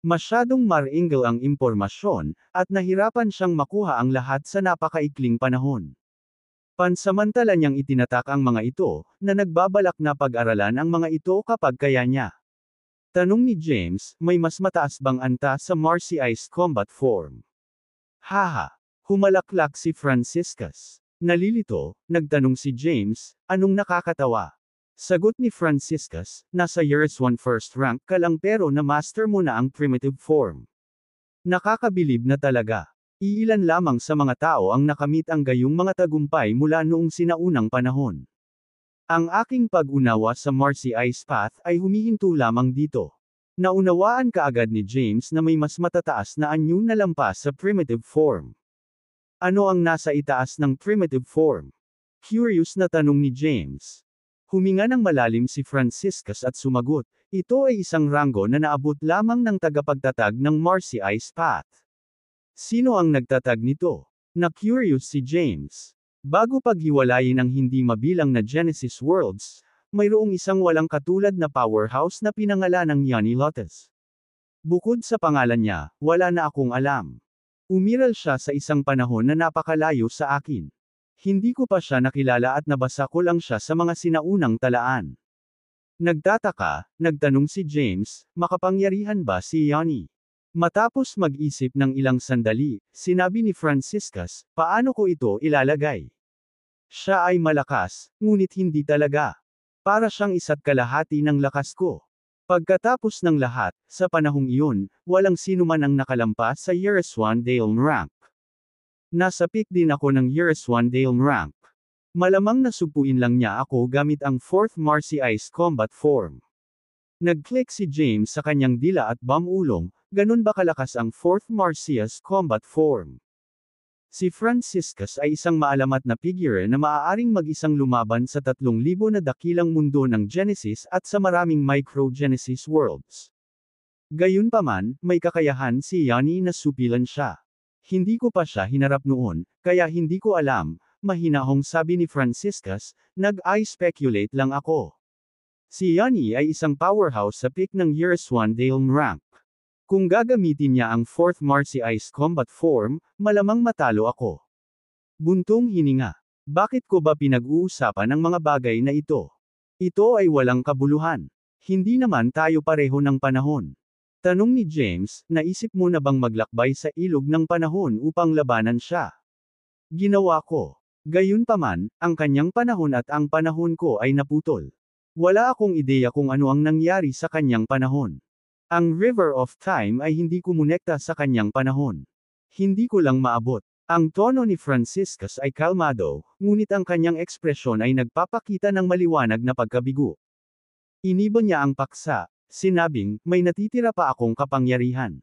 Masyadong maringal ang impormasyon, at nahirapan siyang makuha ang lahat sa napakaikling panahon. Pansamantala niyang itinatak ang mga ito, na nagbabalak na pag-aralan ang mga ito kapag kaya niya. Tanong ni James, may mas mataas bang anta sa Marcy Ice Combat Form? Haha! Humalaklak si Franciscus. Nalilito, nagtanong si James, anong nakakatawa? Sagot ni Franciscus, nasa years 1 first rank ka lang pero na-master mo na ang primitive form. Nakakabilib na talaga. Iilan lamang sa mga tao ang nakamit ang gayong mga tagumpay mula noong sinaunang panahon. Ang aking pag-unawa sa Marcy Ice Path ay humihinto lamang dito. Naunawaan kaagad ni James na may mas matataas na anyo na lampas sa primitive form. Ano ang nasa itaas ng primitive form? Curious na tanong ni James. Huminga ng malalim si Franciscus at sumagot, ito ay isang ranggo na naabot lamang ng tagapagtatag ng Marcy Ice Path. Sino ang nagtatag nito? Na-curious si James. Bago paghiwalayin ang hindi mabilang na Genesis Worlds, mayroong isang walang katulad na powerhouse na pinangalanang Yoni Lotus. Bukod sa pangalan niya, wala na akong alam. Umiral siya sa isang panahon na napakalayo sa akin. Hindi ko pa siya nakilala at nabasa ko lang siya sa mga sinaunang talaan. Nagtataka, nagtanong si James, makapangyarihan ba si Yoni? Matapos mag-isip ng ilang sandali, sinabi ni Franciscus, paano ko ito ilalagay? Siya ay malakas, ngunit hindi talaga. Para siyang isa't kalahati ng lakas ko. Pagkatapos ng lahat, sa panahong iyon, walang sino man ang nakalampas sa Yereswan Dale rank. Nasa peak din ako ng Yereswan Dale rank. Malamang nasupuin lang niya ako gamit ang 4th Marcy Ice Combat Form. Nag-click si James sa kanyang dila at bamulong, ganun ba kalakas ang 4th Marcy's Combat Form? Si Franciscus ay isang maalamat na figure na maaaring mag-isang lumaban sa 3,000 na dakilang mundo ng Genesis at sa maraming micro-Genesis worlds. Gayunpaman, may kakayahan si Yoni na supilan siya. Hindi ko pa siya hinarap noon, kaya hindi ko alam, mahinahong sabi ni Franciscus, nag-I speculate lang ako. Si Yoni ay isang powerhouse sa peak ng Yereswan Dale rank. Kung gagamitin niya ang 4th Marcy Ice Combat Form, malamang matalo ako. Buntong hininga. Bakit ko ba pinag-uusapan ang mga bagay na ito? Ito ay walang kabuluhan. Hindi naman tayo pareho ng panahon. Tanong ni James, naisip mo na bang maglakbay sa ilog ng panahon upang labanan siya? Ginawa ko. Gayunpaman, ang kanyang panahon at ang panahon ko ay naputol. Wala akong ideya kung ano ang nangyari sa kanyang panahon. Ang River of Time ay hindi kumonekta sa kanyang panahon. Hindi ko lang maabot. Ang tono ni Franciscus ay kalmado, ngunit ang kanyang ekspresyon ay nagpapakita ng maliwanag na pagkabigo. Inibon niya ang paksa, sinabing, may natitira pa akong kapangyarihan.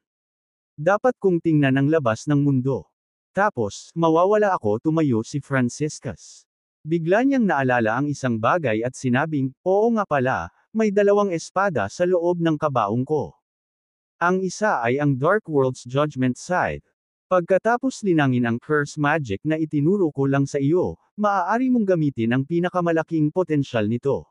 Dapat kong tingnan ang labas ng mundo. Tapos, mawawala ako, tumayo si Franciscus. Bigla niyang naalala ang isang bagay at sinabing, oo nga pala, may 2 espada sa loob ng kabaong ko. Ang isa ay ang Dark World's Judgment Side. Pagkatapos linangin ang curse magic na itinuro ko lang sa iyo, maaari mong gamitin ang pinakamalaking potensyal nito.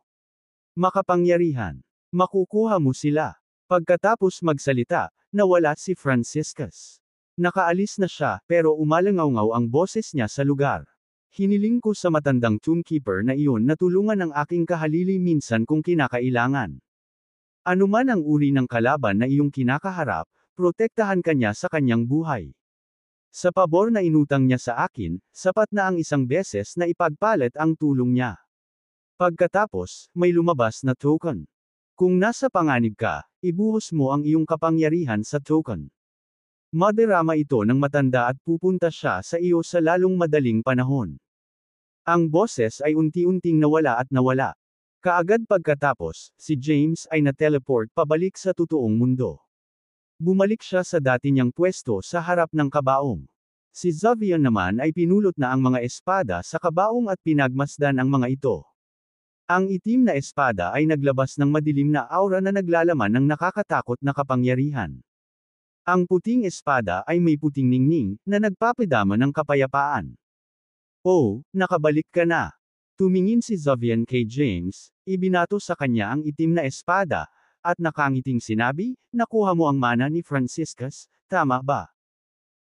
Makapangyarihan. Makukuha mo sila. Pagkatapos magsalita, nawala si Franciscus. Nakaalis na siya, pero umalangaw-ngaw ang boses niya sa lugar. Hiniling ko sa matandang tombkeeper na iyon na tulungan ang aking kahalili minsan kung kinakailangan. Ano man ang uri ng kalaban na iyong kinakaharap, protektahan kanya sa kanyang buhay. Sa pabor na inutang niya sa akin, sapat na ang isang beses na ipagpalit ang tulong niya. Pagkatapos, may lumabas na token. Kung nasa panganib ka, ibuhos mo ang iyong kapangyarihan sa token. Madarama ito ng matanda at pupunta siya sa iyo sa lalong madaling panahon. Ang boses ay unti-unting nawala at nawala. Kaagad pagkatapos, si James ay na-teleport pabalik sa totoong mundo. Bumalik siya sa dati niyang pwesto sa harap ng kabaong. Si Xavier naman ay pinulot na ang mga espada sa kabaong at pinagmasdan ang mga ito. Ang itim na espada ay naglabas ng madilim na aura na naglalaman ng nakakatakot na kapangyarihan. Ang puting espada ay may puting ningning, na nagpapadama ng kapayapaan. Oh, nakabalik ka na. Tumingin si Xavier kay James, ibinato sa kanya ang itim na espada, at nakangiting sinabi, nakuha mo ang mana ni Franciscus, tama ba?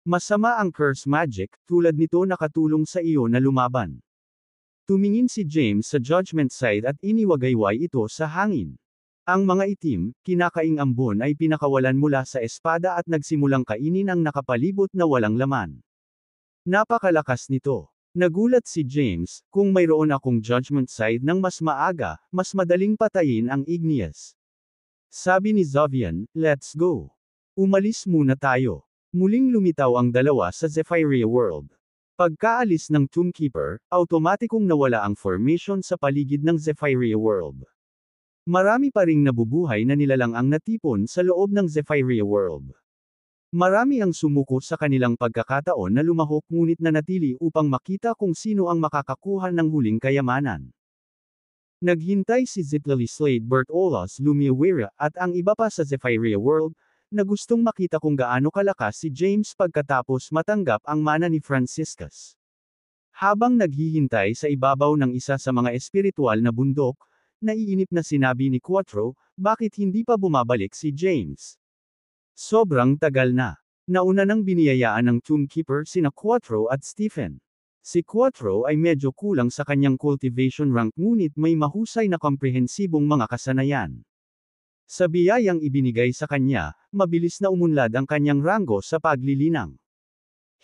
Masama ang curse magic, tulad nito nakatulong sa iyo na lumaban. Tumingin si James sa Judgment Side at iniwagayway ito sa hangin. Ang mga itim, kinakaing ambon ay pinakawalan mula sa espada at nagsimulang kainin ang nakapalibot na walang laman. Napakalakas nito. Nagulat si James, kung mayroon akong Judgment Side ng mas maaga, mas madaling patayin ang Igneous. Sabi ni Xavier, let's go. Umalis muna tayo. Muling lumitaw ang dalawa sa Zephyria World. Pagkaalis ng Tombkeeper, automatikong nawala ang formation sa paligid ng Zephyria World. Marami pa ring nabubuhay na nilalang ang natipon sa loob ng Zephyria World. Marami ang sumuko sa kanilang pagkakataon na lumahok ngunit nanatili upang makita kung sino ang makakakuha ng huling kayamanan. Naghintay si Zitlali Slade Bertolas Lumiawira at ang iba pa sa Zephyria World, na gustong makita kung gaano kalakas si James pagkatapos matanggap ang mana ni Franciscus. Habang naghihintay sa ibabaw ng isa sa mga espiritual na bundok, naiinip na sinabi ni Quattro, bakit hindi pa bumabalik si James? Sobrang tagal na. Nauna nang biniyayaan ng Tombkeeper sina Quattro at Stephen. Si Quattro ay medyo kulang sa kanyang cultivation rank ngunit may mahusay na komprehensibong mga kasanayan. Sa biyayang ibinigay sa kanya, mabilis na umunlad ang kanyang ranggo sa paglilinang.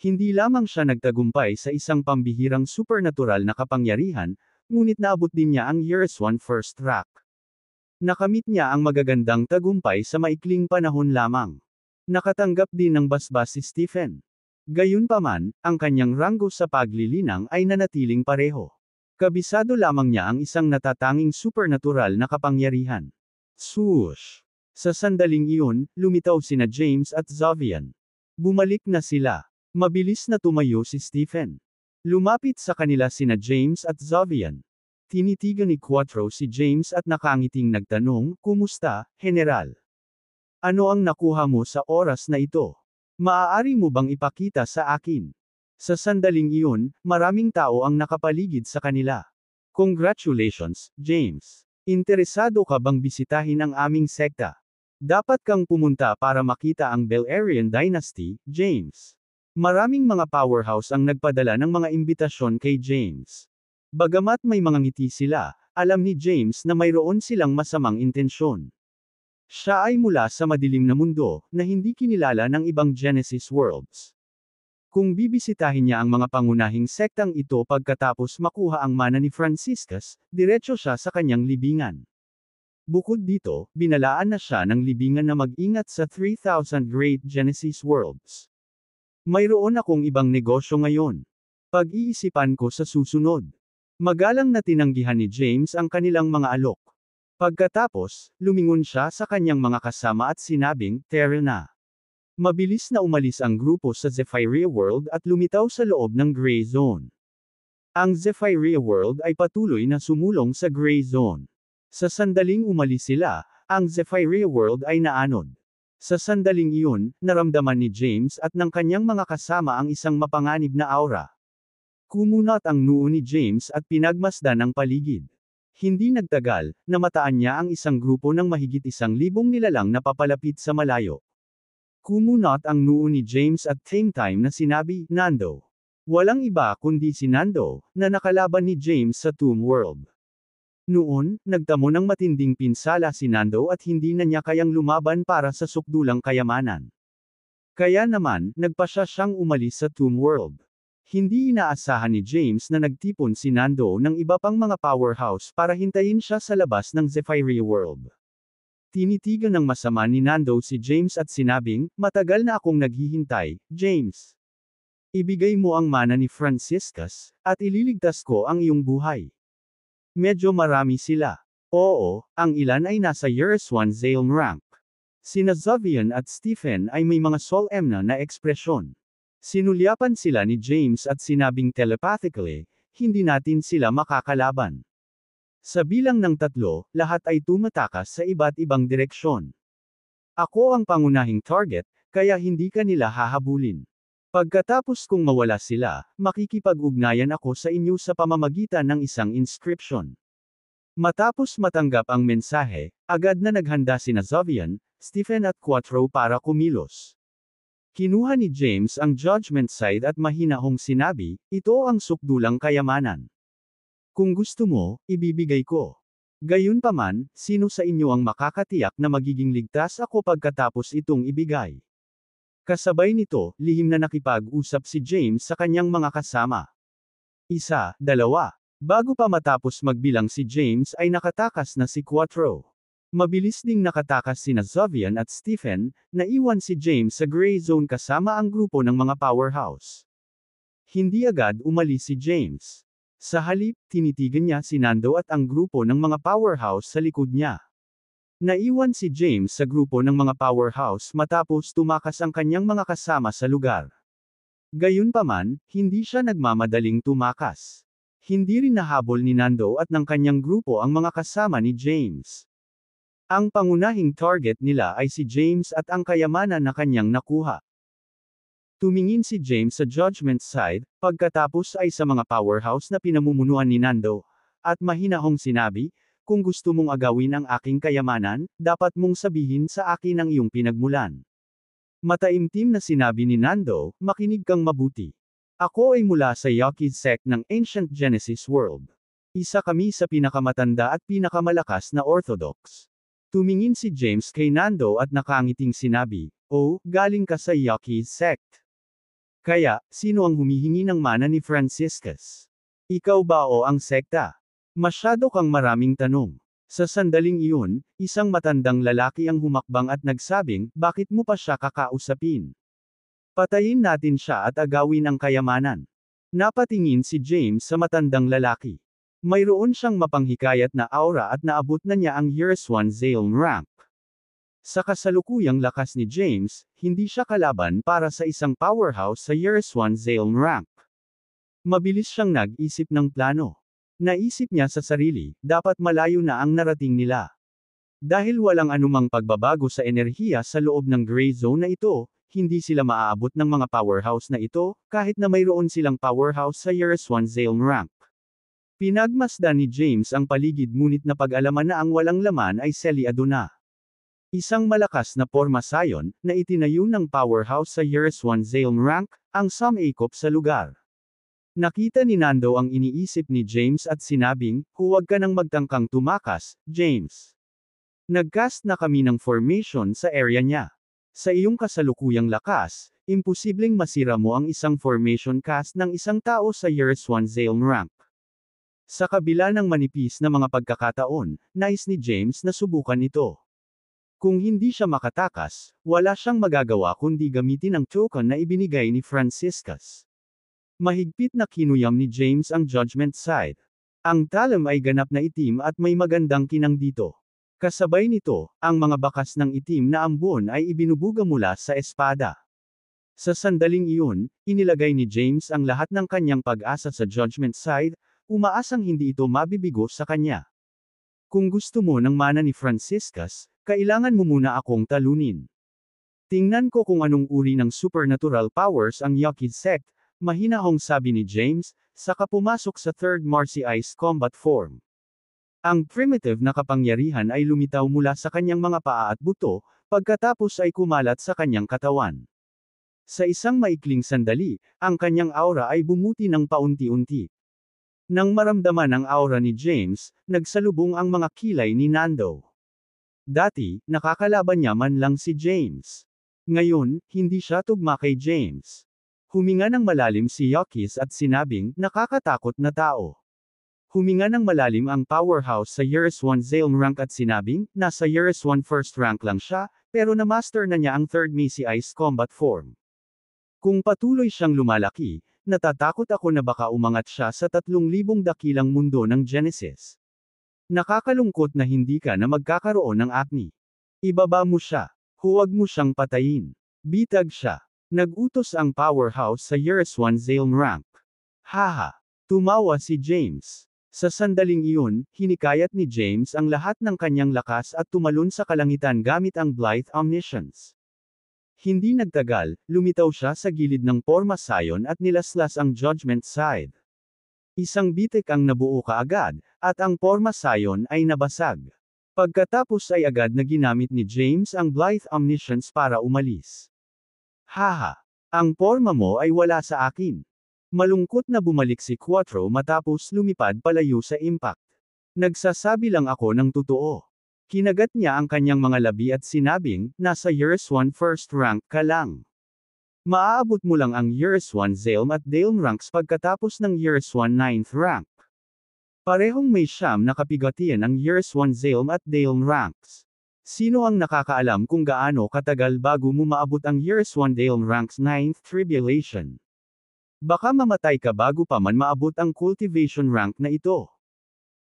Hindi lamang siya nagtagumpay sa isang pambihirang supernatural na kapangyarihan, ngunit naabot din niya ang Years 1 First Rank. Nakamit niya ang magagandang tagumpay sa maikling panahon lamang. Nakatanggap din ng basbas si Stephen. Gayunpaman, ang kanyang ranggo sa paglilinang ay nanatiling pareho. Kabisado lamang niya ang isang natatanging supernatural na kapangyarihan. Swoosh! Sa sandaling iyon, lumitaw sina James at Xavier. Bumalik na sila. Mabilis na tumayo si Stephen. Lumapit sa kanila sina James at Xavier. Tinitigan ni Quattro si James at nakangiting nagtanong, "Kumusta, General? Ano ang nakuha mo sa oras na ito? Maaari mo bang ipakita sa akin?" Sa sandaling iyon, maraming tao ang nakapaligid sa kanila. "Congratulations, James. Interesado ka bang bisitahin ang aming sekta? Dapat kang pumunta para makita ang Beleriand Dynasty, James." Maraming mga powerhouse ang nagpadala ng mga imbitasyon kay James. Bagamat may mga ngiti sila, alam ni James na mayroon silang masamang intensyon. Siya ay mula sa madilim na mundo, na hindi kinilala ng ibang Genesis worlds. Kung bibisitahin niya ang mga pangunahing sektang ito pagkatapos makuha ang mana ni Franciscus, diretso siya sa kanyang libingan. Bukod dito, binalaan na siya ng libingan na mag-ingat sa 3,000 Great Genesis worlds. Mayroon akong ibang negosyo ngayon. Pag-iisipan ko sa susunod. Magalang na tinanggihan ni James ang kanilang mga alok. Pagkatapos, lumingon siya sa kanyang mga kasama at sinabing, "Tara na." Mabilis na umalis ang grupo sa Zephyria World at lumitaw sa loob ng Gray Zone. Ang Zephyria World ay patuloy na sumulong sa Gray Zone. Sa sandaling umalis sila, ang Zephyria World ay naanod. Sa sandaling iyon, naramdaman ni James at ng kanyang mga kasama ang isang mapanganib na aura. Kumunat ang noo ni James at pinagmasdan ang paligid. Hindi nagtagal, namataan niya ang isang grupo ng mahigit 1,000 nilalang na papalapit sa malayo. Kumunat ang noo ni James at same time na sinabi, "Nando." Walang iba kundi si Nando, na nakalaban ni James sa Tomb World. Noon, nagtamo ng matinding pinsala si Nando at hindi na niya kayang lumaban para sa sukdulang kayamanan. Kaya naman, nagpasya siyang umalis sa Tomb World. Hindi inaasahan ni James na nagtipon si Nando ng iba pang mga powerhouse para hintayin siya sa labas ng Zephyria World. Tinitigan ng masama ni Nando si James at sinabing, "Matagal na akong naghihintay, James. Ibigay mo ang mana ni Franciscus, at ililigtas ko ang iyong buhay." Medyo marami sila. Oo, ang ilan ay nasa Years 1 Zalem rank. Sina Xavier at Stephen ay may mga solemn na ekspresyon. Sinulyapan sila ni James at sinabing telepathically, "Hindi natin sila makakalaban." Sa bilang ng 3, lahat ay tumatakas sa iba't ibang direksyon. "Ako ang pangunahing target, kaya hindi ka nila hahabulin. Pagkatapos kong mawala sila, makikipag-ugnayan ako sa inyo sa pamamagitan ng isang inscription." Matapos matanggap ang mensahe, agad na naghanda sina Xavier, Stephen at Quattro para kumilos. Kinuha ni James ang judgment side at mahinahong sinabi, "Ito ang sukdulang kayamanan. Kung gusto mo, ibibigay ko. Gayunpaman, sino sa inyo ang makakatiyak na magiging ligtas ako pagkatapos itong ibigay?" Kasabay nito, lihim na nakipag-usap si James sa kanyang mga kasama. 1, 2. Bago pa matapos magbilang si James ay nakatakas na si Quattro. Mabilis ding nakatakas sina Xavier at Stephen, naiwan si James sa Gray Zone kasama ang grupo ng mga powerhouse. Hindi agad umalis si James. Sa halip, tinitigan niya si Nando at ang grupo ng mga powerhouse sa likod niya. Naiwan si James sa grupo ng mga powerhouse matapos tumakas ang kanyang mga kasama sa lugar. Gayunpaman, hindi siya nagmamadaling tumakas. Hindi rin nahabol ni Nando at ng kanyang grupo ang mga kasama ni James. Ang pangunahing target nila ay si James at ang kayamanan na kanyang nakuha. Tumingin si James sa Judgment side, pagkatapos ay sa mga powerhouse na pinamumunuan ni Nando, at mahinahong sinabi, kung gusto mong agawin ang aking kayamanan, dapat mong sabihin sa akin ang iyong pinagmulan. Mataimtim na sinabi ni Nando, makinig kang mabuti. Ako ay mula sa Yaqui sect ng Ancient Genesis World. Isa kami sa pinakamatanda at pinakamalakas na Orthodox. Tumingin si James kay Nando at nakangiting sinabi, oh, galing ka sa Yaqui sect. Kaya, sino ang humihingi ng mana ni Franciscus? Ikaw ba o ang sekta? Masyado kang maraming tanong. Sa sandaling iyon, isang matandang lalaki ang humakbang at nagsabing, bakit mo pa siya kakausapin? Patayin natin siya at agawin ang kayamanan. Napatingin si James sa matandang lalaki. Mayroon siyang mapanghikayat na aura at naabot na niya ang Years 1 Zalem rank. Sa kasalukuyang lakas ni James, hindi siya kalaban para sa isang powerhouse sa Years 1 Zalem rank. Mabilis siyang nag-isip ng plano. Naisip niya sa sarili, dapat malayo na ang narating nila. Dahil walang anumang pagbabago sa enerhiya sa loob ng gray zone na ito, hindi sila maaabot ng mga powerhouse na ito, kahit na mayroon silang powerhouse sa Years 1 Zalem rank. Pinagmasdan ni James ang paligid ngunit napag-alaman na ang walang laman ay selyado na. Isang malakas na pormasayon, na itinayo ng powerhouse sa Years 1 Zalem rank, ang sumakop sa lugar. Nakita ni Nando ang iniisip ni James at sinabing, huwag ka nang magtangkang tumakas, James. Nagcast na kami ng formation sa area niya. Sa iyong kasalukuyang lakas, imposibleng masira mo ang isang formation cast ng isang tao sa Years 1 Zalem rank. Sa kabila ng manipis na mga pagkakataon, nais ni James na subukan ito. Kung hindi siya makatakas, wala siyang magagawa kundi gamitin ang token na ibinigay ni Franciscus. Mahigpit na kinuyam ni James ang Judgment side. Ang talam ay ganap na itim at may magandang kinang dito. Kasabay nito, ang mga bakas ng itim na ambon ay ibinubuga mula sa espada. Sa sandaling iyon, inilagay ni James ang lahat ng kanyang pag-asa sa Judgment side, umaasang hindi ito mabibigo sa kanya. Kung gusto mo ng mana ni Franciscus, kailangan mo muna akong talunin. Tingnan ko kung anong uri ng supernatural powers ang Yaqui sect, mahinahong sabi ni James, saka pumasok sa Third Marcy Ice combat form. Ang primitive na kapangyarihan ay lumitaw mula sa kanyang mga paa at buto, pagkatapos ay kumalat sa kanyang katawan. Sa isang maikling sandali, ang kanyang aura ay bumuti ng paunti-unti. Nang maramdaman ang aura ni James, nagsalubong ang mga kilay ni Nando. Dati, nakakalaban niya man lang si James. Ngayon, hindi siya tugma kay James. Huminga ng malalim si Yaqui at sinabing, nakakatakot na tao. Huminga ng malalim ang powerhouse sa Years 1 Zalem rank at sinabing, nasa Years 1 first rank lang siya, pero na-master na niya ang Third Macy Ice combat form. Kung patuloy siyang lumalaki, natatakot ako na baka umangat siya sa 3,000 dakilang mundo ng Genesis. Nakakalungkot na hindi ka na magkakaroon ng acne. Ibaba mo siya. Huwag mo siyang patayin. Bitag siya. Nag-utos ang powerhouse sa Years 1 Zalem rank. Haha. Tumawa si James. Sa sandaling iyon, hinikayat ni James ang lahat ng kanyang lakas at tumalon sa kalangitan gamit ang Blithe Omniscience. Hindi nagtagal, lumitaw siya sa gilid ng pormasayon at nilaslas ang Judgment side. Isang bitik ang nabuo kaagad, at ang pormasayon ay nabasag. Pagkatapos ay agad na ginamit ni James ang Blithe Omniscience para umalis. Haha! Ang porma mo ay wala sa akin. Malungkot na bumalik si Quattro matapos lumipad palayo sa impact. Nagsasabi lang ako ng totoo. Kinagat niya ang kanyang mga labi at sinabing, nasa Years 1 first rank ka lang. Maaabot mo lang ang Years 1 Zalem at Zalem ranks pagkatapos ng Years 1 9th rank. Parehong may siyam na kapigatian ang Years 1 Zalem at Zalem ranks. Sino ang nakakaalam kung gaano katagal bago mo maabot ang Years 1 Zalem ranks 9th tribulation? Baka mamatay ka bago pa man maabot ang cultivation rank na ito.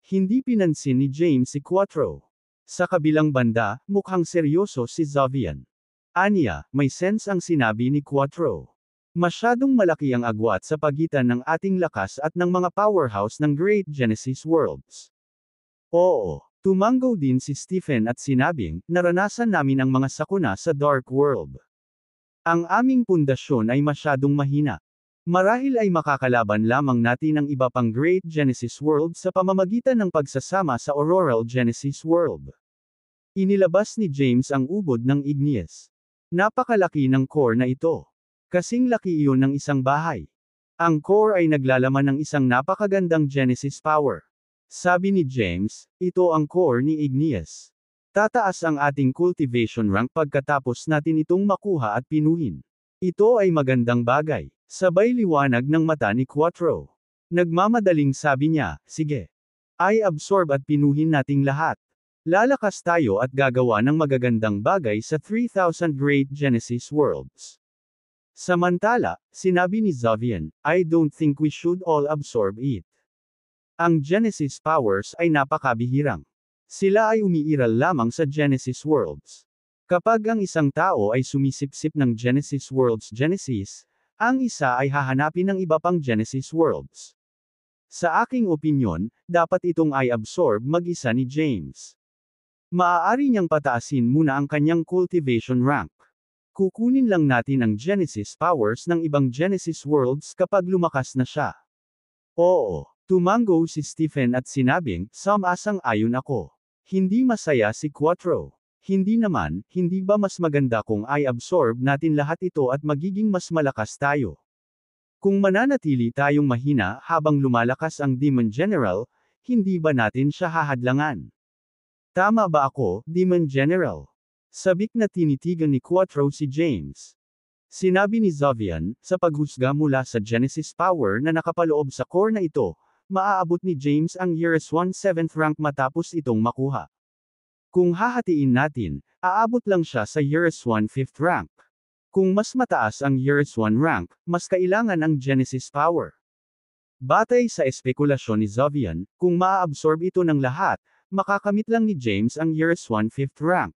Hindi pinansin ni James si Quattro. Sa kabilang banda, mukhang seryoso si Zavian. Anya, may sense ang sinabi ni Quattro. Masyadong malaki ang agwat sa pagitan ng ating lakas at ng mga powerhouse ng Great Genesis Worlds. Oo, tumanggaw din si Stephen at sinabing, naranasan namin ang mga sakuna sa Dark World. Ang aming pundasyon ay masyadong mahina. Marahil ay makakalaban lamang natin ang iba pang Great Genesis World sa pamamagitan ng pagsasama sa Auroral Genesis World. Inilabas ni James ang ubod ng Igneous. Napakalaki ng core na ito. Kasing laki iyon ng isang bahay. Ang core ay naglalaman ng isang napakagandang Genesis power. Sabi ni James, ito ang core ni Igneous. Tataas ang ating cultivation rank pagkatapos natin itong makuha at pinuhin. Ito ay magandang bagay. Sabay liwanag ng mata ni Quattro. Nagmamadaling sabi niya, sige. Ay absorb at pinuhin nating lahat. Lalakas tayo at gagawa ng magagandang bagay sa 3,000 Great Genesis Worlds. Samantala, sinabi ni Xavian, I don't think we should all absorb it. Ang Genesis powers ay napakabihirang. Sila ay umiiral lamang sa Genesis Worlds. Kapag ang isang tao ay sumisipsip ng Genesis Worlds Genesis, ang isa ay hahanapin ng iba pang Genesis Worlds. Sa aking opinyon, dapat itong ay absorb mag-isa ni James. Maaari niyang pataasin muna ang kanyang cultivation rank. Kukunin lang natin ang Genesis powers ng ibang Genesis Worlds kapag lumakas na siya. Oo, tumango si Stephen at sinabing, sumasang-ayon ako. Hindi masaya si Quattro. Hindi naman, hindi ba mas maganda kung i-absorb natin lahat ito at magiging mas malakas tayo? Kung mananatili tayong mahina habang lumalakas ang Demon General, hindi ba natin siya hahadlangan? Tama ba ako, Demon General? Sabik na tinitigan ni Quattro si James. Sinabi ni Xavian, sa paghusga mula sa Genesis power na nakapaloob sa core na ito, maaabot ni James ang Years 1/7 rank matapos itong makuha. Kung hahatiin natin, aabot lang siya sa Years 1/5 rank. Kung mas mataas ang Years 1 rank, mas kailangan ang Genesis power. Batay sa espekulasyon ni Xavian, kung maa-absorb ito ng lahat, makakamit lang ni James ang Years 1/5 rank.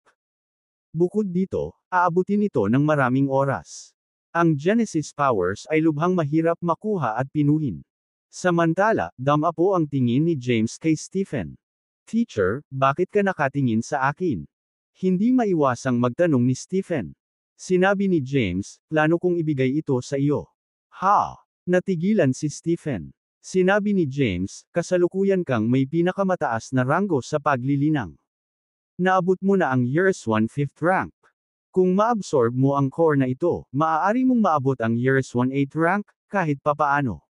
Bukod dito, aabutin ito ng maraming oras. Ang Genesis powers ay lubhang mahirap makuha at pinuhin. Samantala, dama po ang tingin ni James kay Stephen. Teacher, bakit ka nakatingin sa akin? Hindi maiwasang magtanong ni Stephen. Sinabi ni James, plano kong ibigay ito sa iyo. Ha? Natigilan si Stephen. Sinabi ni James, kasalukuyan kang may pinakamataas na ranggo sa paglilinang. Naabot mo na ang Years 1/5 rank. Kung maabsorb mo ang core na ito, maaari mong maabot ang Years 1/8 rank, kahit papaano.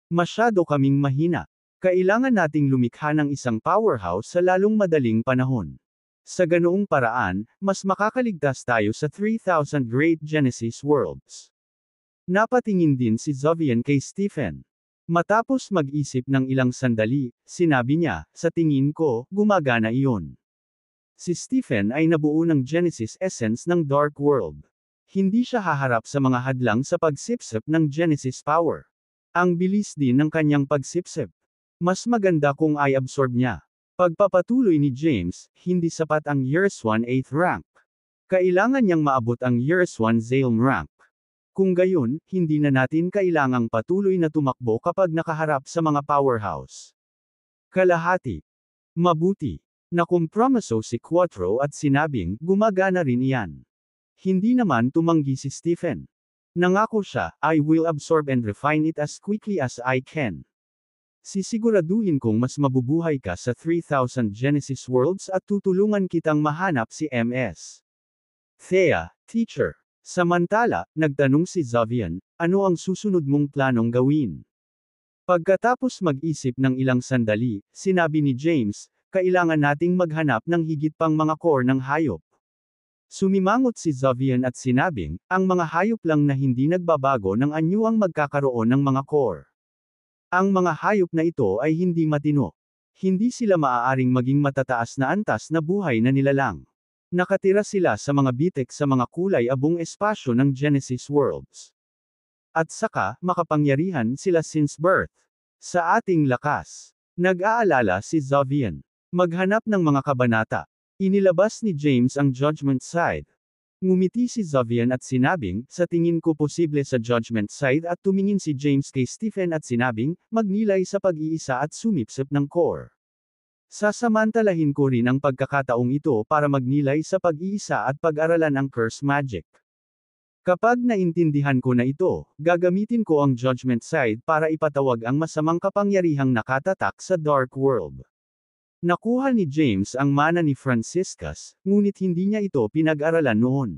Masyado kaming mahina. Kailangan nating lumikha ng isang powerhouse sa lalong madaling panahon. Sa ganoong paraan, mas makakaligtas tayo sa 3,000 Great Genesis Worlds. Napatingin din si Xavian kay Stephen. Matapos mag-isip ng ilang sandali, sinabi niya, sa tingin ko, gumagana iyon. Si Stephen ay nabuo ng Genesis essence ng Dark World. Hindi siya haharap sa mga hadlang sa pagsipsip ng Genesis power. Ang bilis din ng kanyang pagsipsip. Mas maganda kung i-absorb niya. Pagpapatuloy ni James, hindi sapat ang Years 1/8 rank. Kailangan niyang maabot ang Years 1 Zalem rank. Kung gayon, hindi na natin kailangang patuloy na tumakbo kapag nakaharap sa mga powerhouse. Kalahati. Mabuti. Nakompromiso si Quattro at sinabing, gumagana rin iyan. Hindi naman tumanggi si Stephen. Nangako siya, I will absorb and refine it as quickly as I can. Sisiguraduhin kong mas mabubuhay ka sa 3,000 Genesis Worlds at tutulungan kitang mahanap si MS. Thea, teacher. Samantala, nagtanong si Xavian, ano ang susunod mong planong gawin? Pagkatapos mag-isip ng ilang sandali, sinabi ni James, kailangan nating maghanap ng higit pang mga core ng hayop. Sumimangot si Xavian at sinabing, ang mga hayop lang na hindi nagbabago ng anyo ang magkakaroon ng mga core. Ang mga hayop na ito ay hindi matino. Hindi sila maaaring maging matataas na antas na buhay na nilalang. Nakatira sila sa mga bitek sa mga kulay-abong espasyo ng Genesis Worlds. At saka, makapangyarihan sila since birth. Sa ating lakas. Nag-aalala si Xavian. Maghanap ng mga kabanata. Inilabas ni James ang Judgment Side. Ngumiti si Xavian at sinabing, sa tingin ko posible sa Judgment Side at tumingin si James kay Stephen at sinabing, magnilay sa pag-iisa at sumipsip ng core. Sasamantalahin ko rin ang pagkakataong ito para magnilay sa pag-iisa at pag-aralan ang curse magic. Kapag naintindihan ko na ito, gagamitin ko ang judgment side para ipatawag ang masamang kapangyarihang nakatatak sa Dark World. Nakuha ni James ang mana ni Franciscus, ngunit hindi niya ito pinag-aralan noon.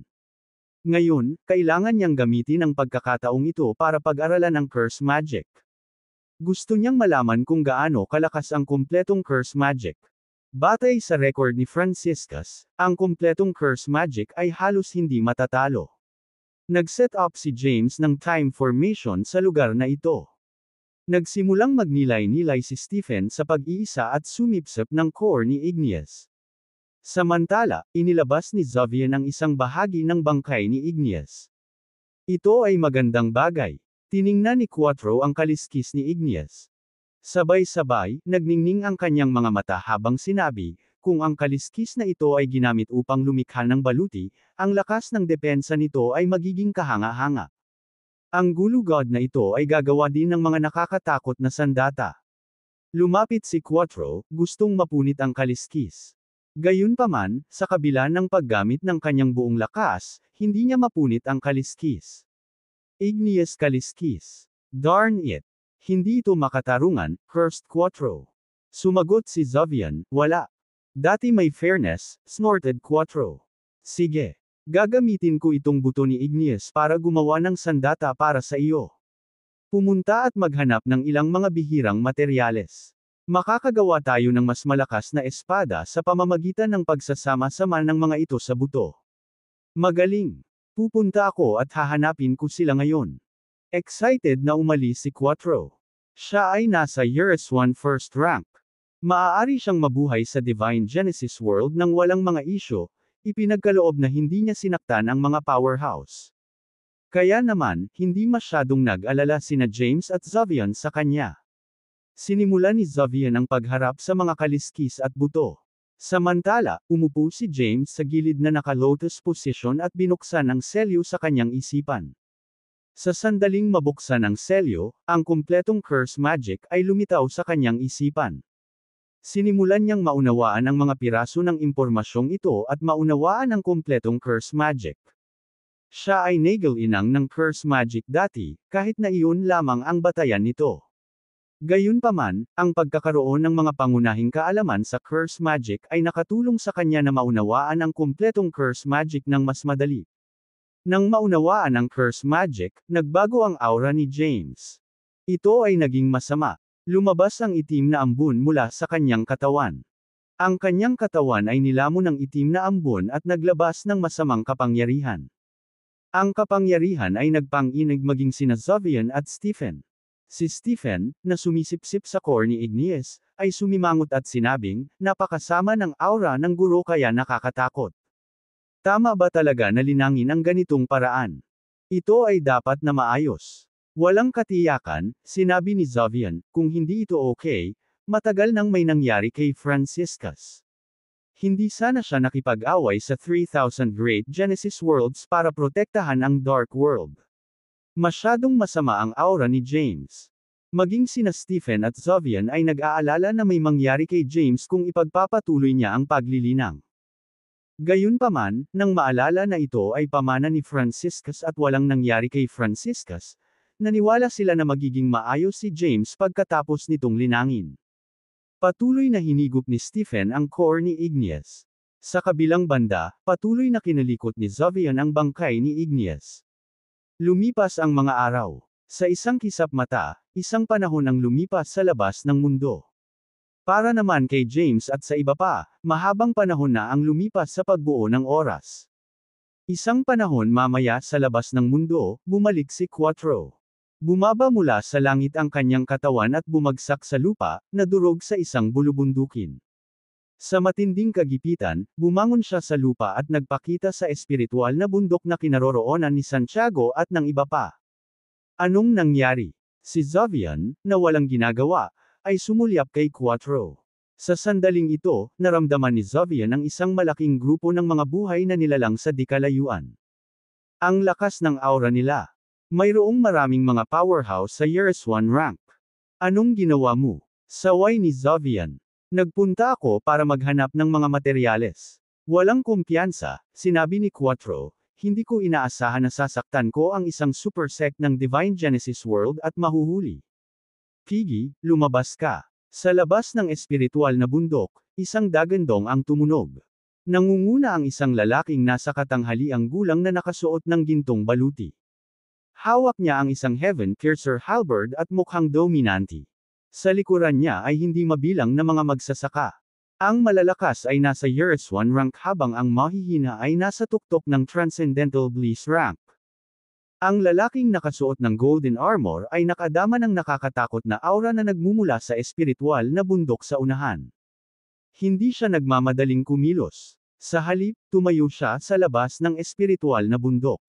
Ngayon, kailangan niyang gamitin ang pagkakataong ito para pag-aralan ang curse magic. Gusto niyang malaman kung gaano kalakas ang kumpletong curse magic. Batay sa record ni Franciscus, ang kumpletong curse magic ay halos hindi matatalo. Nag-set up si James ng time formation sa lugar na ito. Nagsimulang magnilay-nilay si Stephen sa pag-iisa at sumipsip ng core ni Igneous. Samantala, inilabas ni Xavier ang isang bahagi ng bangkay ni Igneous. Ito ay magandang bagay. Tiningnan ni Quattro ang kaliskis ni Igneous. Sabay-sabay, nagningning ang kanyang mga mata habang sinabi, kung ang kaliskis na ito ay ginamit upang lumikha ng baluti, ang lakas ng depensa nito ay magiging kahanga-hanga. Ang Gulu God na ito ay gagawa din ng mga nakakatakot na sandata. Lumapit si Quattro, gustong mapunit ang kaliskis. Gayunpaman, sa kabila ng paggamit ng kanyang buong lakas, hindi niya mapunit ang kaliskis. Igneous kaliskis. Darn it! Hindi ito makatarungan, cursed Quattro. Sumagot si Xavier, wala. Dati may fairness, snorted Quattro. Sige. Gagamitin ko itong buto ni Igneous para gumawa ng sandata para sa iyo. Pumunta at maghanap ng ilang mga bihirang materyales. Makakagawa tayo ng mas malakas na espada sa pamamagitan ng pagsasama-sama ng mga ito sa buto. Magaling! Pupunta ako at hahanapin ko sila ngayon. Excited na umalis si Quattro. Siya ay nasa Years 1 first rank. Maaari siyang mabuhay sa Divine Genesis World nang walang mga isyo, ipinagkaloob na hindi niya sinaktan ang mga powerhouse. Kaya naman, hindi masyadong nag-alala sina James at Xavier sa kanya. Sinimulan ni Xavier ang pagharap sa mga kaliskis at buto. Samantala, umupo si James sa gilid na naka-lotus position at binuksan ang selyo sa kanyang isipan. Sa sandaling mabuksan ang selyo, ang kumpletong curse magic ay lumitaw sa kanyang isipan. Sinimulan niyang maunawaan ang mga piraso ng impormasyong ito at maunawaan ang kumpletong curse magic. Siya ay nagil-inang ng curse magic dati, kahit na iyon lamang ang batayan nito. Gayunpaman, ang pagkakaroon ng mga pangunahing kaalaman sa curse magic ay nakatulong sa kanya na maunawaan ang kumpletong curse magic ng mas madali. Nang maunawaan ang curse magic, nagbago ang aura ni James. Ito ay naging masama. Lumabas ang itim na ambon mula sa kanyang katawan. Ang kanyang katawan ay nilamon ng itim na ambon at naglabas ng masamang kapangyarihan. Ang kapangyarihan ay nagpang-inig maging sina Xavier at Stephen. Si Stephen, na sumisipsip sa core ni Igneous, ay sumimangot at sinabing, napakasama ng aura ng guro kaya nakakatakot. Tama ba talaga na linangin ang ganitong paraan? Ito ay dapat na maayos. Walang katiyakan, sinabi ni Xavier, kung hindi ito okay, matagal nang may nangyari kay Franciscus. Hindi sana siya nakipag-away sa 3,000 Great Genesis Worlds para protektahan ang Dark World. Masyadong masama ang aura ni James. Maging sina Stephen at Xavier ay nag-aalala na may mangyari kay James kung ipagpapatuloy niya ang paglilinang. Gayunpaman, nang maalala na ito ay pamana ni Franciscus at walang nangyari kay Franciscus, naniwala sila na magiging maayos si James pagkatapos nitong linangin. Patuloy na hinigop ni Stephen ang core ni Igneous. Sa kabilang banda, patuloy na kinalikot ni Xavier ang bangkay ni Igneous. Lumipas ang mga araw. Sa isang kisap mata, isang panahon ang lumipas sa labas ng mundo. Para naman kay James at sa iba pa, mahabang panahon na ang lumipas sa pagbuo ng oras. Isang panahon mamaya sa labas ng mundo, bumalik si Quattro. Bumaba mula sa langit ang kanyang katawan at bumagsak sa lupa, nadurog sa isang bulubundukin. Sa matinding kagipitan, bumangon siya sa lupa at nagpakita sa espiritual na bundok na kinaroroonan ni Santiago at ng iba pa. Anong nangyari? Si Xavier, na walang ginagawa, ay sumulyap kay Quattro. Sa sandaling ito, naramdaman ni Xavier ang isang malaking grupo ng mga buhay na nilalang sa dikalayuan. Ang lakas ng aura nila. Mayroong maraming mga powerhouse sa Years 1 rank. Anong ginawa mo? Saway ni Xavier. Nagpunta ako para maghanap ng mga materyales. Walang kumpiyansa, sinabi ni Quattro, hindi ko inaasahan na sasaktan ko ang isang super sect ng Divine Genesis World at mahuhuli. Piggy, lumabas ka. Sa labas ng espiritual na bundok, isang dagandong ang tumunog. Nangunguna ang isang lalaking nasa katanghaliang gulang na nakasuot ng gintong baluti. Hawak niya ang isang heaven-piercer halberd at mukhang dominante. Sa likuran niya ay hindi mabilang na mga magsasaka. Ang malalakas ay nasa Years 1 rank habang ang mahihina ay nasa tuktok ng Transcendental Bliss rank. Ang lalaking nakasuot ng golden armor ay nakadama ng nakakatakot na aura na nagmumula sa espiritual na bundok sa unahan. Hindi siya nagmamadaling kumilos. Sa halip, tumayo siya sa labas ng espiritual na bundok.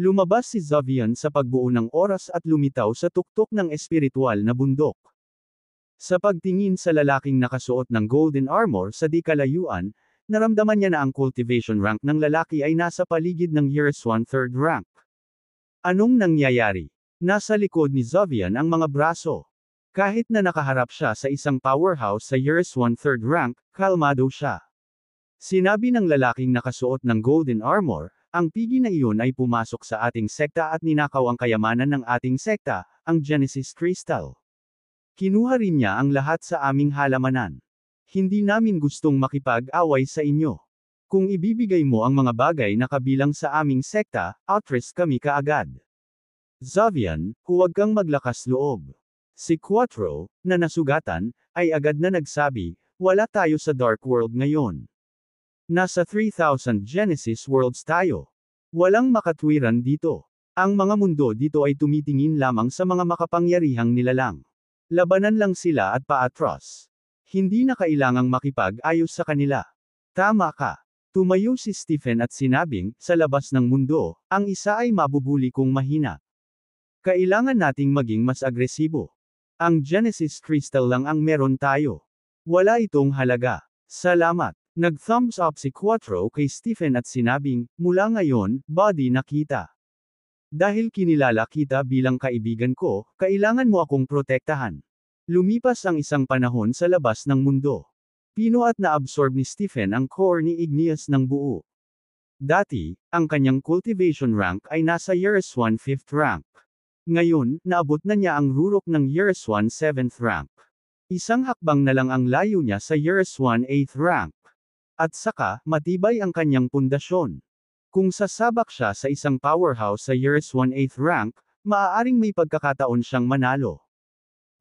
Lumabas si Xavian sa pagbuo ng oras at lumitaw sa tuktok ng espiritual na bundok. Sa pagtingin sa lalaking nakasuot ng golden armor sa di kalayuan, naramdaman niya na ang cultivation rank ng lalaki ay nasa paligid ng Years 1 third rank. Anong nangyayari? Nasa likod ni Xavian ang mga braso. Kahit na nakaharap siya sa isang powerhouse sa Years 1 third rank, kalmado siya. Sinabi ng lalaking nakasuot ng golden armor, ang pigi na iyon ay pumasok sa ating sekta at ninakaw ang kayamanan ng ating sekta, ang Genesis Crystal. Kinuha rin niya ang lahat sa aming halamanan. Hindi namin gustong makipag-away sa inyo. Kung ibibigay mo ang mga bagay na kabilang sa aming sekta, outrest kami kaagad. Xavian, huwag kang maglakas loob. Si Quattro, na nasugatan, ay agad na nagsabi, wala tayo sa Dark World ngayon. Nasa 3,000 Genesis Worlds tayo. Walang makatwiran dito. Ang mga mundo dito ay tumitingin lamang sa mga makapangyarihang nilalang. Labanan lang sila at paatros. Hindi na kailangang makipag-ayos sa kanila. Tama ka. Tumayo si Stephen at sinabing, sa labas ng mundo, ang isa ay mabubuli kung mahina. Kailangan nating maging mas agresibo. Ang Genesis Crystal lang ang meron tayo. Wala itong halaga. Salamat. Nag-thumbs up si Quattro kay Stephen at sinabing, mula ngayon, buddy na kita. Dahil kinilala kita bilang kaibigan ko, kailangan mo akong protektahan. Lumipas ang isang panahon sa labas ng mundo. Pino at na-absorb ni Stephen ang core ni Igneous ng buo. Dati, ang kanyang cultivation rank ay nasa Years 1 5th rank. Ngayon, naabot na niya ang rurok ng Years 1 7th rank. Isang hakbang na lang ang layo niya sa Years 1 8th rank. At saka, matibay ang kanyang pundasyon. Kung sasabak siya sa isang powerhouse sa Years 1 8th rank, maaaring may pagkakataon siyang manalo.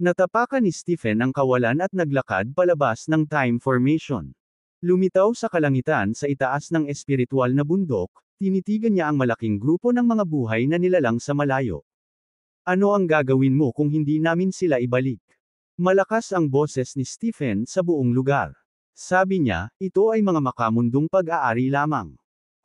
Natapakan ni Stephen ang kawalan at naglakad palabas ng time formation. Lumitaw sa kalangitan sa itaas ng espiritual na bundok, tinitigan niya ang malaking grupo ng mga buhay na nilalang sa malayo. Ano ang gagawin mo kung hindi namin sila ibalik? Malakas ang boses ni Stephen sa buong lugar. Sabi niya, ito ay mga makamundong pag-aari lamang.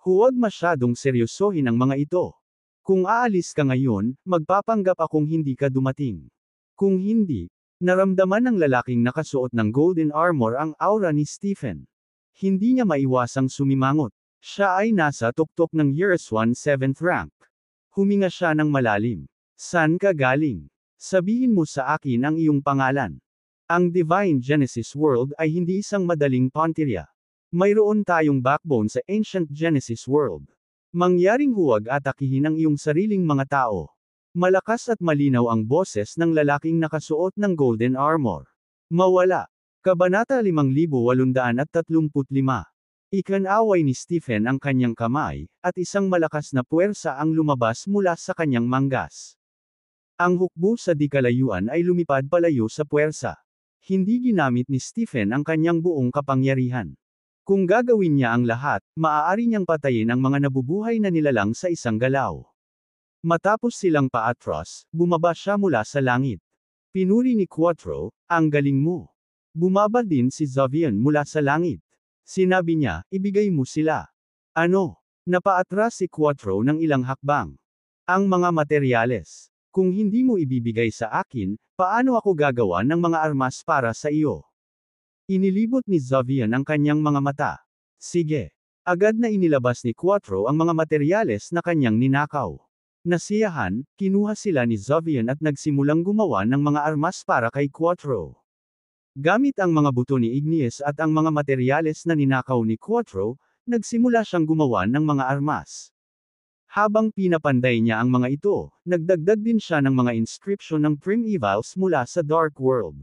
Huwag masyadong seryosohin ang mga ito. Kung aalis ka ngayon, magpapanggap akong hindi ka dumating. Kung hindi, naramdaman ng lalaking nakasuot ng golden armor ang aura ni Stephen. Hindi niya maiwasang sumimangot. Siya ay nasa tuktok ng Years 1 7th rank. Huminga siya ng malalim. Saan ka galing? Sabihin mo sa akin ang iyong pangalan. Ang Divine Genesis World ay hindi isang madaling pantirya. Mayroon tayong backbone sa Ancient Genesis World. Mangyaring huwag atakihin ang iyong sariling mga tao. Malakas at malinaw ang boses ng lalaking nakasuot ng golden armor. Mawala. Kabanata 5835. Ikanaway ni Stephen ang kanyang kamay, at isang malakas na puwersa ang lumabas mula sa kanyang manggas. Ang hukbo sa di kalayuan ay lumipad palayo sa puwersa. Hindi ginamit ni Stephen ang kanyang buong kapangyarihan. Kung gagawin niya ang lahat, maaari niyang patayin ang mga nabubuhay na nilalang sa isang galaw. Matapos silang paatros, bumaba siya mula sa langit. Pinuri ni Quattro, ang galing mo. Bumaba din si Xavian mula sa langit. Sinabi niya, ibigay mo sila. Ano? Napaatras si Quattro ng ilang hakbang. Ang mga materyales. Kung hindi mo ibibigay sa akin, paano ako gagawa ng mga armas para sa iyo? Inilibot ni Xavian ang kanyang mga mata. Sige. Agad na inilabas ni Quattro ang mga materyales na kanyang ninakaw. Nasiyahan, kinuha sila ni Xavian at nagsimulang gumawa ng mga armas para kay Quattro. Gamit ang mga buto ni Igneous at ang mga materyales na ninakaw ni Quattro, nagsimula siyang gumawa ng mga armas. Habang pinapanday niya ang mga ito, nagdagdag din siya ng mga inscription ng Primevals mula sa Dark World.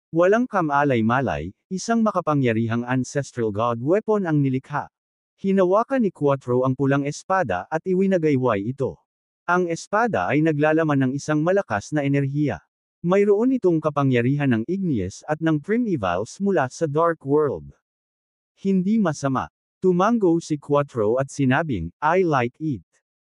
Walang kamalay-malay, isang makapangyarihang ancestral god weapon ang nilikha. Hinawakan ni Quattro ang pulang espada at iwinagayway ito. Ang espada ay naglalaman ng isang malakas na enerhiya. Mayroon itong kapangyarihan ng Igneous at ng Primevals mula sa Dark World. Hindi masama. Tumango si Quattro at sinabing, I like it.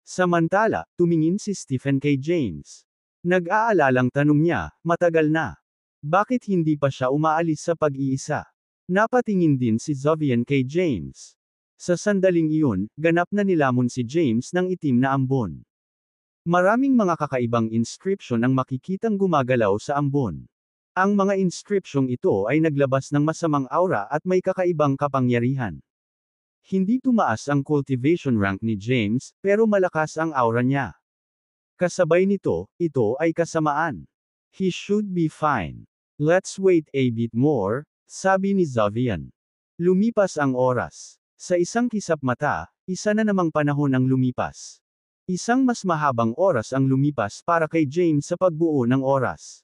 Samantala, tumingin si Stephen kay James. Nag-aalalang tanong niya, matagal na. Bakit hindi pa siya umaalis sa pag-iisa? Napatingin din si Zovian kay James. Sa sandaling iyon, ganap na nilamon si James ng itim na ambon. Maraming mga kakaibang inscription ang makikitang gumagalaw sa ambon. Ang mga inscription ito ay naglabas ng masamang aura at may kakaibang kapangyarihan. Hindi tumaas ang cultivation rank ni James, pero malakas ang aura niya. Kasabay nito, ito ay kasamaan. He should be fine. Let's wait a bit more, sabi ni Zovian. Lumipas ang oras. Sa isang kisap mata, isa na namang panahon ang lumipas. Isang mas mahabang oras ang lumipas para kay James sa pagbuo ng oras.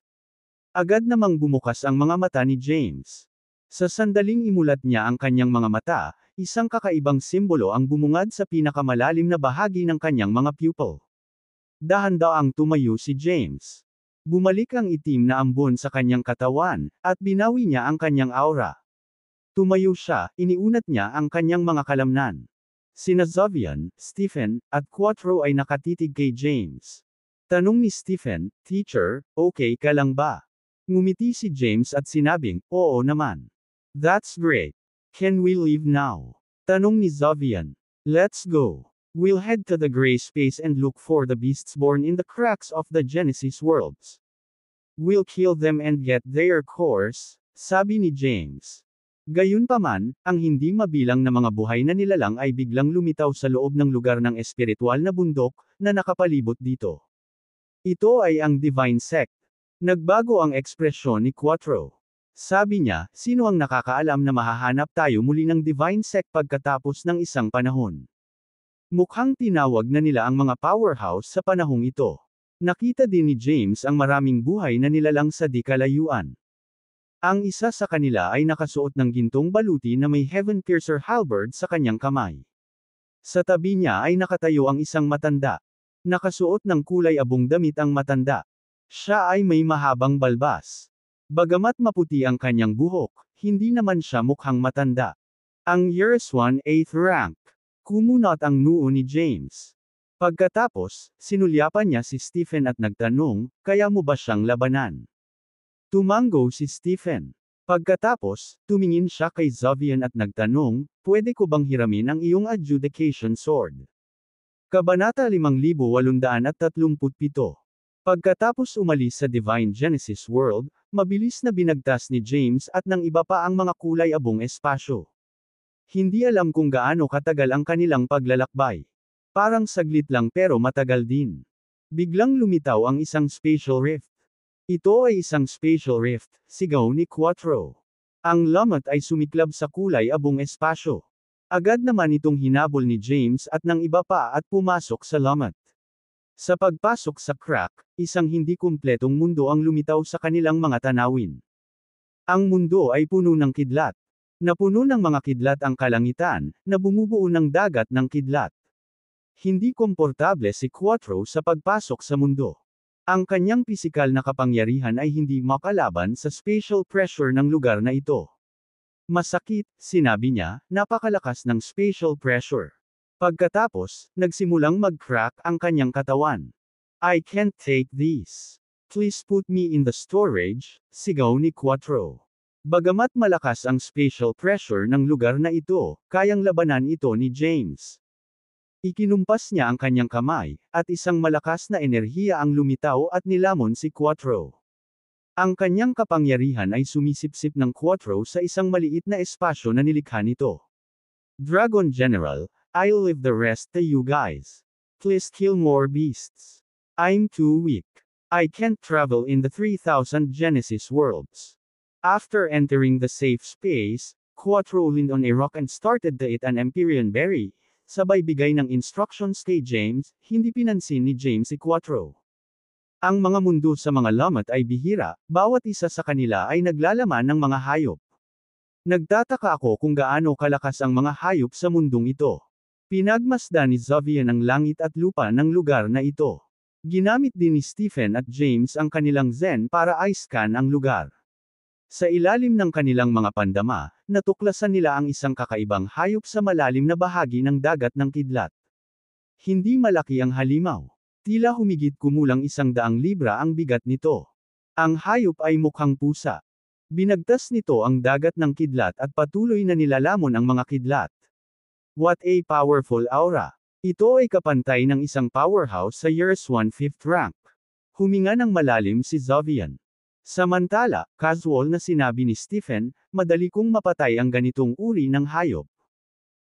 Agad namang bumukas ang mga mata ni James. Sa sandaling imulat niya ang kanyang mga mata, isang kakaibang simbolo ang bumungad sa pinakamalalim na bahagi ng kanyang mga pupil. Dahan-daang tumayo si James. Bumalik ang itim na ambon sa kanyang katawan, at binawi niya ang kanyang aura. Tumayo siya, iniunat niya ang kanyang mga kalamnan. Sina Zovian, Stephen, at Quattro ay nakatitig kay James. Tanong ni Stephen, Teacher, okay ka lang ba? Ngumiti si James at sinabing, oo naman. That's great. Can we leave now? Tanong ni Zovian. Let's go. We'll head to the gray space and look for the beasts born in the cracks of the Genesis worlds. We'll kill them and get their cores, sabi ni James. Gayunpaman, ang hindi mabilang na mga buhay na nilalang ay biglang lumitaw sa loob ng lugar ng espiritual na bundok, na nakapalibot dito. Ito ay ang Divine Sect. Nagbago ang ekspresyon ni Quattro. Sabi niya, sino ang nakakaalam na mahahanap tayo muli ng Divine Sect pagkatapos ng isang panahon? Mukhang tinawag na nila ang mga powerhouse sa panahong ito. Nakita din ni James ang maraming buhay na nilalang sa di kalayuan. Ang isa sa kanila ay nakasuot ng gintong baluti na may Heaven Piercer halberd sa kanyang kamay. Sa tabi niya ay nakatayo ang isang matanda. Nakasuot ng kulay abong damit ang matanda. Siya ay may mahabang balbas. Bagamat maputi ang kanyang buhok, hindi naman siya mukhang matanda. Ang Years 1/8 rank. Kumunot ang noo ni James. Pagkatapos, sinulyapan niya si Stephen at nagtanong, kaya mo ba siyang labanan? Tumango si Stephen. Pagkatapos, tumingin siya kay Zovian at nagtanong, pwede ko bang hiramin ang iyong adjudication sword? Kabanata 5837. Pagkatapos umalis sa Divine Genesis World, mabilis na binagtas ni James at ng iba pa ang mga kulay abong espasyo. Hindi alam kung gaano katagal ang kanilang paglalakbay. Parang saglit lang pero matagal din. Biglang lumitaw ang isang spatial rift. Ito ay isang spatial rift, sigaw ni Quattro. Ang lamat ay sumiklab sa kulay abong espasyo. Agad naman itong hinabol ni James at ng iba pa at pumasok sa lamat. Sa pagpasok sa crack, isang hindi kumpletong mundo ang lumitaw sa kanilang mga tanawin. Ang mundo ay puno ng kidlat. Napuno ng mga kidlat ang kalangitan, na bumubuo ng dagat ng kidlat. Hindi komportable si Quattro sa pagpasok sa mundo. Ang kanyang pisikal na kapangyarihan ay hindi makalaban sa spatial pressure ng lugar na ito. Masakit, sinabi niya, napakalakas ng spatial pressure. Pagkatapos, nagsimulang mag-crack ang kanyang katawan. I can't take this. Please put me in the storage, sigaw ni Quattro. Bagamat malakas ang spatial pressure ng lugar na ito, kayang labanan ito ni James. Ikinumpas niya ang kanyang kamay, at isang malakas na enerhiya ang lumitaw at nilamon si Quattro. Ang kanyang kapangyarihan ay sumisipsip ng Quattro sa isang maliit na espasyo na nilikha nito. Dragon General, I'll leave the rest to you guys. Please kill more beasts. I'm too weak. I can't travel in the 3000 Genesis worlds. After entering the safe space, Quattro leaned on a rock and started to eat an Empyrean berry, sabay bigay ng instructions kay James, hindi pinansin ni James I. Ang mga mundo sa mga lamat ay bihira, bawat isa sa kanila ay naglalaman ng mga hayop. Nagtataka ako kung gaano kalakas ang mga hayop sa mundong ito. Pinagmasdan ni Zovian ang langit at lupa ng lugar na ito. Ginamit din ni Stephen at James ang kanilang Zen para i-scan ang lugar. Sa ilalim ng kanilang mga pandama, natuklasan nila ang isang kakaibang hayop sa malalim na bahagi ng dagat ng kidlat. Hindi malaki ang halimaw. Tila humigit kumulang 100 libra ang bigat nito. Ang hayop ay mukhang pusa. Binagtas nito ang dagat ng kidlat at patuloy na nilalamon ang mga kidlat. What a powerful aura! Ito ay kapantay ng isang powerhouse sa Years 1/5 rank. Huminga ng malalim si Zovian. Samantala, casual na sinabi ni Stephen, madali kong mapatay ang ganitong uri ng hayop.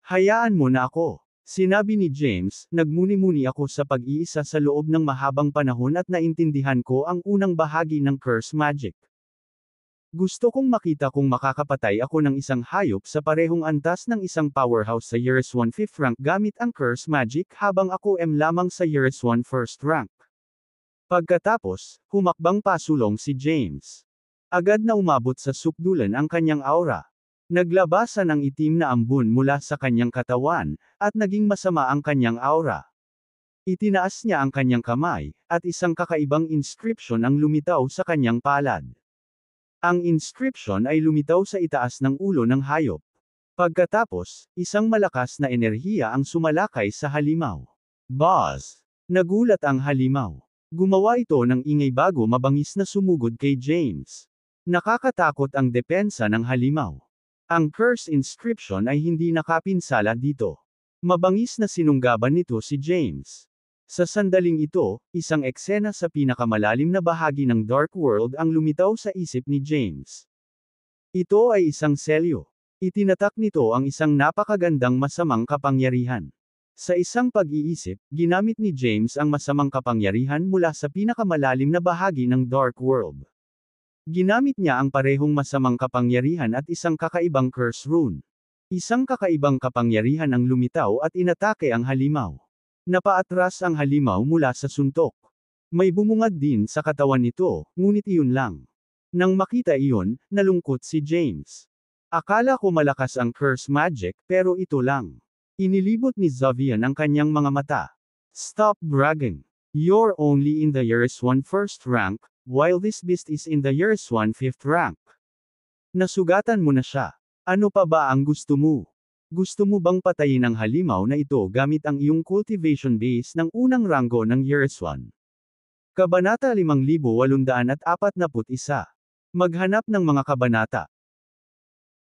Hayaan mo na ako. Sinabi ni James, nagmuni-muni ako sa pag-iisa sa loob ng mahabang panahon at naintindihan ko ang unang bahagi ng curse magic. Gusto kong makita kung makakapatay ako ng isang hayop sa parehong antas ng isang powerhouse sa Years 1/5 rank gamit ang curse magic habang ako lamang sa Years 1/1 rank. Pagkatapos, humakbang pasulong si James. Agad na umabot sa sukdulan ang kanyang aura. Naglabasan ang itim na ambon mula sa kanyang katawan, at naging masama ang kanyang aura. Itinaas niya ang kanyang kamay, at isang kakaibang inscription ang lumitaw sa kanyang palad. Ang inscription ay lumitaw sa itaas ng ulo ng hayop. Pagkatapos, isang malakas na enerhiya ang sumalakay sa halimaw. Buzz! Nagulat ang halimaw. Gumawa ito ng ingay bago mabangis na sumugod kay James. Nakakatakot ang depensa ng halimaw. Ang curse inscription ay hindi nakapinsala dito. Mabangis na sinunggaban nito si James. Sa sandaling ito, isang eksena sa pinakamalalim na bahagi ng Dark World ang lumitaw sa isip ni James. Ito ay isang selyo. Itinatak nito ang isang napakagandang masamang kapangyarihan. Sa isang pag-iisip, ginamit ni James ang masamang kapangyarihan mula sa pinakamalalim na bahagi ng Dark World. Ginamit niya ang parehong masamang kapangyarihan at isang kakaibang curse rune. Isang kakaibang kapangyarihan ang lumitaw at inatake ang halimaw. Napaatras ang halimaw mula sa suntok. May bumungad din sa katawan nito, ngunit iyon lang. Nang makita iyon, nalungkot si James. Akala ko malakas ang curse magic, pero ito lang. Inilibot ni Zovian ang kanyang mga mata. Stop bragging. You're only in the Years 1/1 rank, while this beast is in the Years 1/5 rank. Nasugatan mo na siya. Ano pa ba ang gusto mo? Gusto mo bang patayin ang halimaw na ito gamit ang iyong cultivation base ng unang ranggo ng Years 1? Kabanata 5841. Maghanap ng mga kabanata.